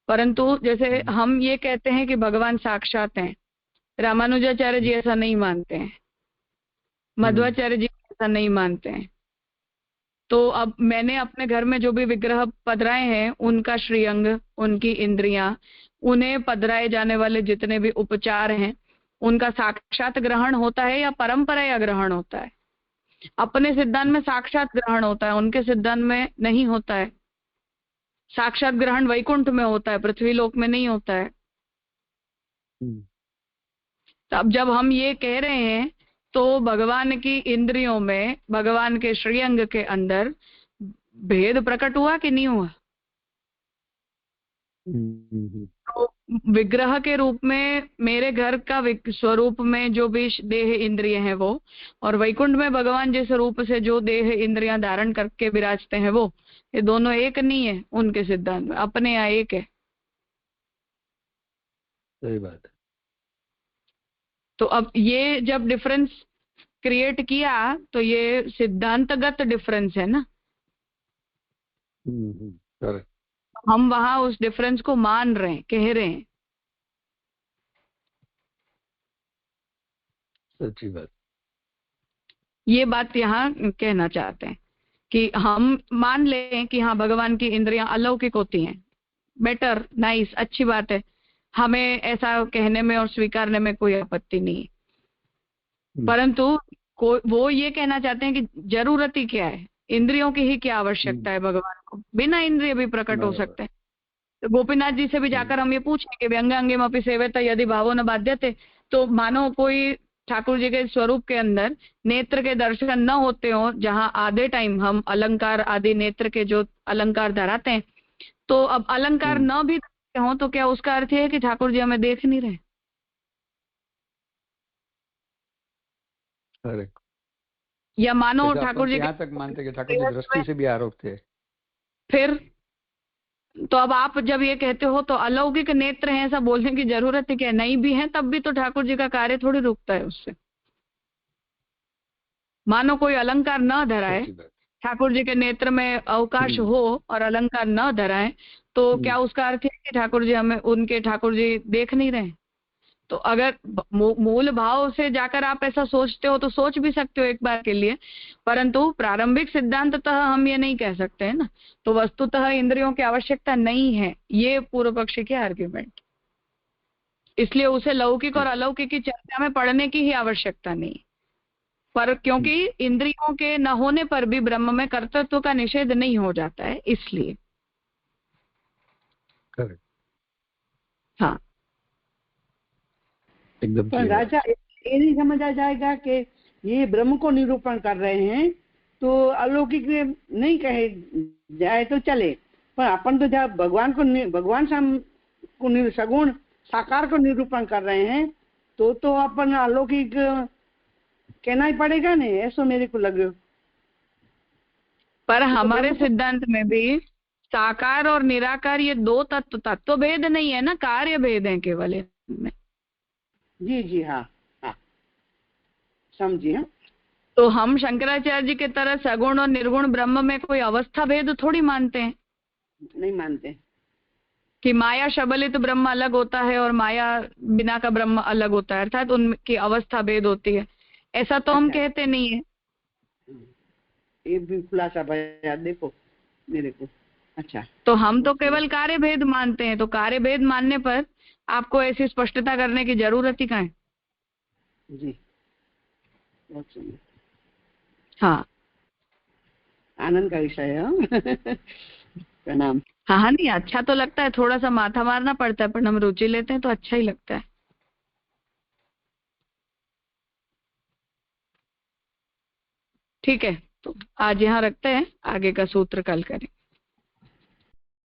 परंतु जैसे हम ये कहते हैं कि भगवान साक्षात हैं, रामानुजाचार्य जी ऐसा नहीं मानते हैं, मध्वाचार्य जी ऐसा नहीं मानते हैं। तो अब मैंने अपने घर में जो भी विग्रह पधराए हैं उनका श्रीअंग, उनकी इंद्रियां, उन्हें पधराए जाने वाले जितने भी उपचार हैं उनका साक्षात ग्रहण होता है या परंपरा या ग्रहण होता है? अपने सिद्धांत में साक्षात ग्रहण होता है, उनके सिद्धांत में नहीं होता है। साक्षात ग्रहण वैकुंठ में होता है, पृथ्वी लोक में नहीं होता है। तो अब जब हम ये कह रहे हैं तो भगवान की इंद्रियों में, भगवान के श्रीअंग के अंदर भेद प्रकट हुआ कि नहीं हुआ? तो विग्रह के रूप में मेरे घर का स्वरूप में जो भी देह इंद्रिय हैं वो, और वैकुंठ में भगवान जिस रूप से जो देह इंद्रियां धारण करके विराजते हैं वो, ये दोनों एक नहीं है उनके सिद्धांत में, अपने यहाँ एक है। सही बात है। तो अब ये जब डिफरेंस क्रिएट किया तो ये सिद्धांतगत डिफरेंस है ना। करेक्ट। हम वहां उस डिफरेंस को मान रहे हैं, कह रहे हैं। सच्ची बात। ये बात यहाँ कहना चाहते हैं कि हम मान लें कि हाँ भगवान की इंद्रियां अलौकिक होती हैं, बेटर, नाइस, अच्छी बात है, हमें ऐसा कहने में और स्वीकारने में कोई आपत्ति नहीं है। परंतु वो ये कहना चाहते हैं कि जरूरत ही क्या है, इंद्रियों की ही क्या आवश्यकता है भगवान को, बिना इंद्रिय भी प्रकट हो सकते हैं। तो गोपीनाथ जी से भी जाकर हम ये पूछें कि व्यंगांगम अपि सेवेत यदि भावो न बाध्यते, तो मानो कोई ठाकुर जी के स्वरूप के अंदर नेत्र के दर्शन न होते हो, जहाँ आधे टाइम हम अलंकार आदि नेत्र के जो अलंकार धराते हैं, तो अब अलंकार न भी हो तो क्या उसका अर्थ है कि ठाकुर जी हमें देख नहीं रहे? करेक्ट। या मानो ठाकुर जी यहाँ तक मानते कि ठाकुर जी दृष्टि से भी आरोप थे। फिर तो अब आप जब ये कहते हो तो अलौकिक नेत्र हैं ऐसा बोलने की जरूरत है क्या? नहीं भी है तब भी तो ठाकुर जी का कार्य थोड़ी रुकता है उससे। मानो कोई अलंकार न धराए, ठाकुर जी के नेत्र में अवकाश हो और अलंकार न धराए, तो क्या उसका अर्थ है कि ठाकुर जी हमें, उनके ठाकुर जी देख नहीं रहे? तो अगर मूल भाव से जाकर आप ऐसा सोचते हो तो सोच भी सकते हो एक बार के लिए, परंतु प्रारंभिक सिद्धांततः हम ये नहीं कह सकते हैं ना। तो वस्तुतः इंद्रियों की आवश्यकता नहीं है, ये पूर्व पक्षी के आर्ग्यूमेंट। इसलिए उसे लौकिक और अलौकिक की चर्चा में पढ़ने की ही आवश्यकता नहीं। पर क्योंकि इंद्रियों के न होने पर भी ब्रह्म में कर्तृत्व का निषेध नहीं हो जाता है, इसलिए। हाँ, एकदम। पर राजा ये नहीं समझा जाएगा कि ये ब्रह्म को निरूपण कर रहे हैं तो अलौकिक नहीं कहे जाए तो चले, पर अपन तो जब भगवान को सगुण साकार को निरूपण कर रहे हैं तो अपन अलौकिक कहना ही पड़ेगा नहीं, ऐसा मेरे को लग रहा। पर हमारे सिद्धांत में भी साकार और निराकार ये दो तत्व भेद नहीं है ना, कार्य भेद है केवल इनमें। जी जी, हाँ हाँ, समझिए। तो हम शंकराचार्य जी के तरह सगुण और निर्गुण ब्रह्म में कोई अवस्था भेद थोड़ी मानते हैं। नहीं मानते कि माया शबलित ब्रह्म अलग होता है और माया बिना का ब्रह्म अलग होता है, अर्थात उनकी अवस्था भेद होती है, ऐसा तो हम कहते नहीं है। ये भी खुलासा भैया देखो मेरे को। अच्छा, तो हम तो केवल कार्य भेद मानते हैं, तो कार्य भेद मानने पर आपको ऐसी स्पष्टता करने की जरूरत ही कहाँ है? जी, बहुत सुंदर। हाँ, आनंद का विषय है। प्रणाम। हाँ, नहीं अच्छा तो लगता है, थोड़ा सा माथा मारना पड़ता है, पर हम रुचि लेते हैं तो अच्छा ही लगता है। ठीक है, तो आज यहाँ रखते हैं, आगे का सूत्र कल करें।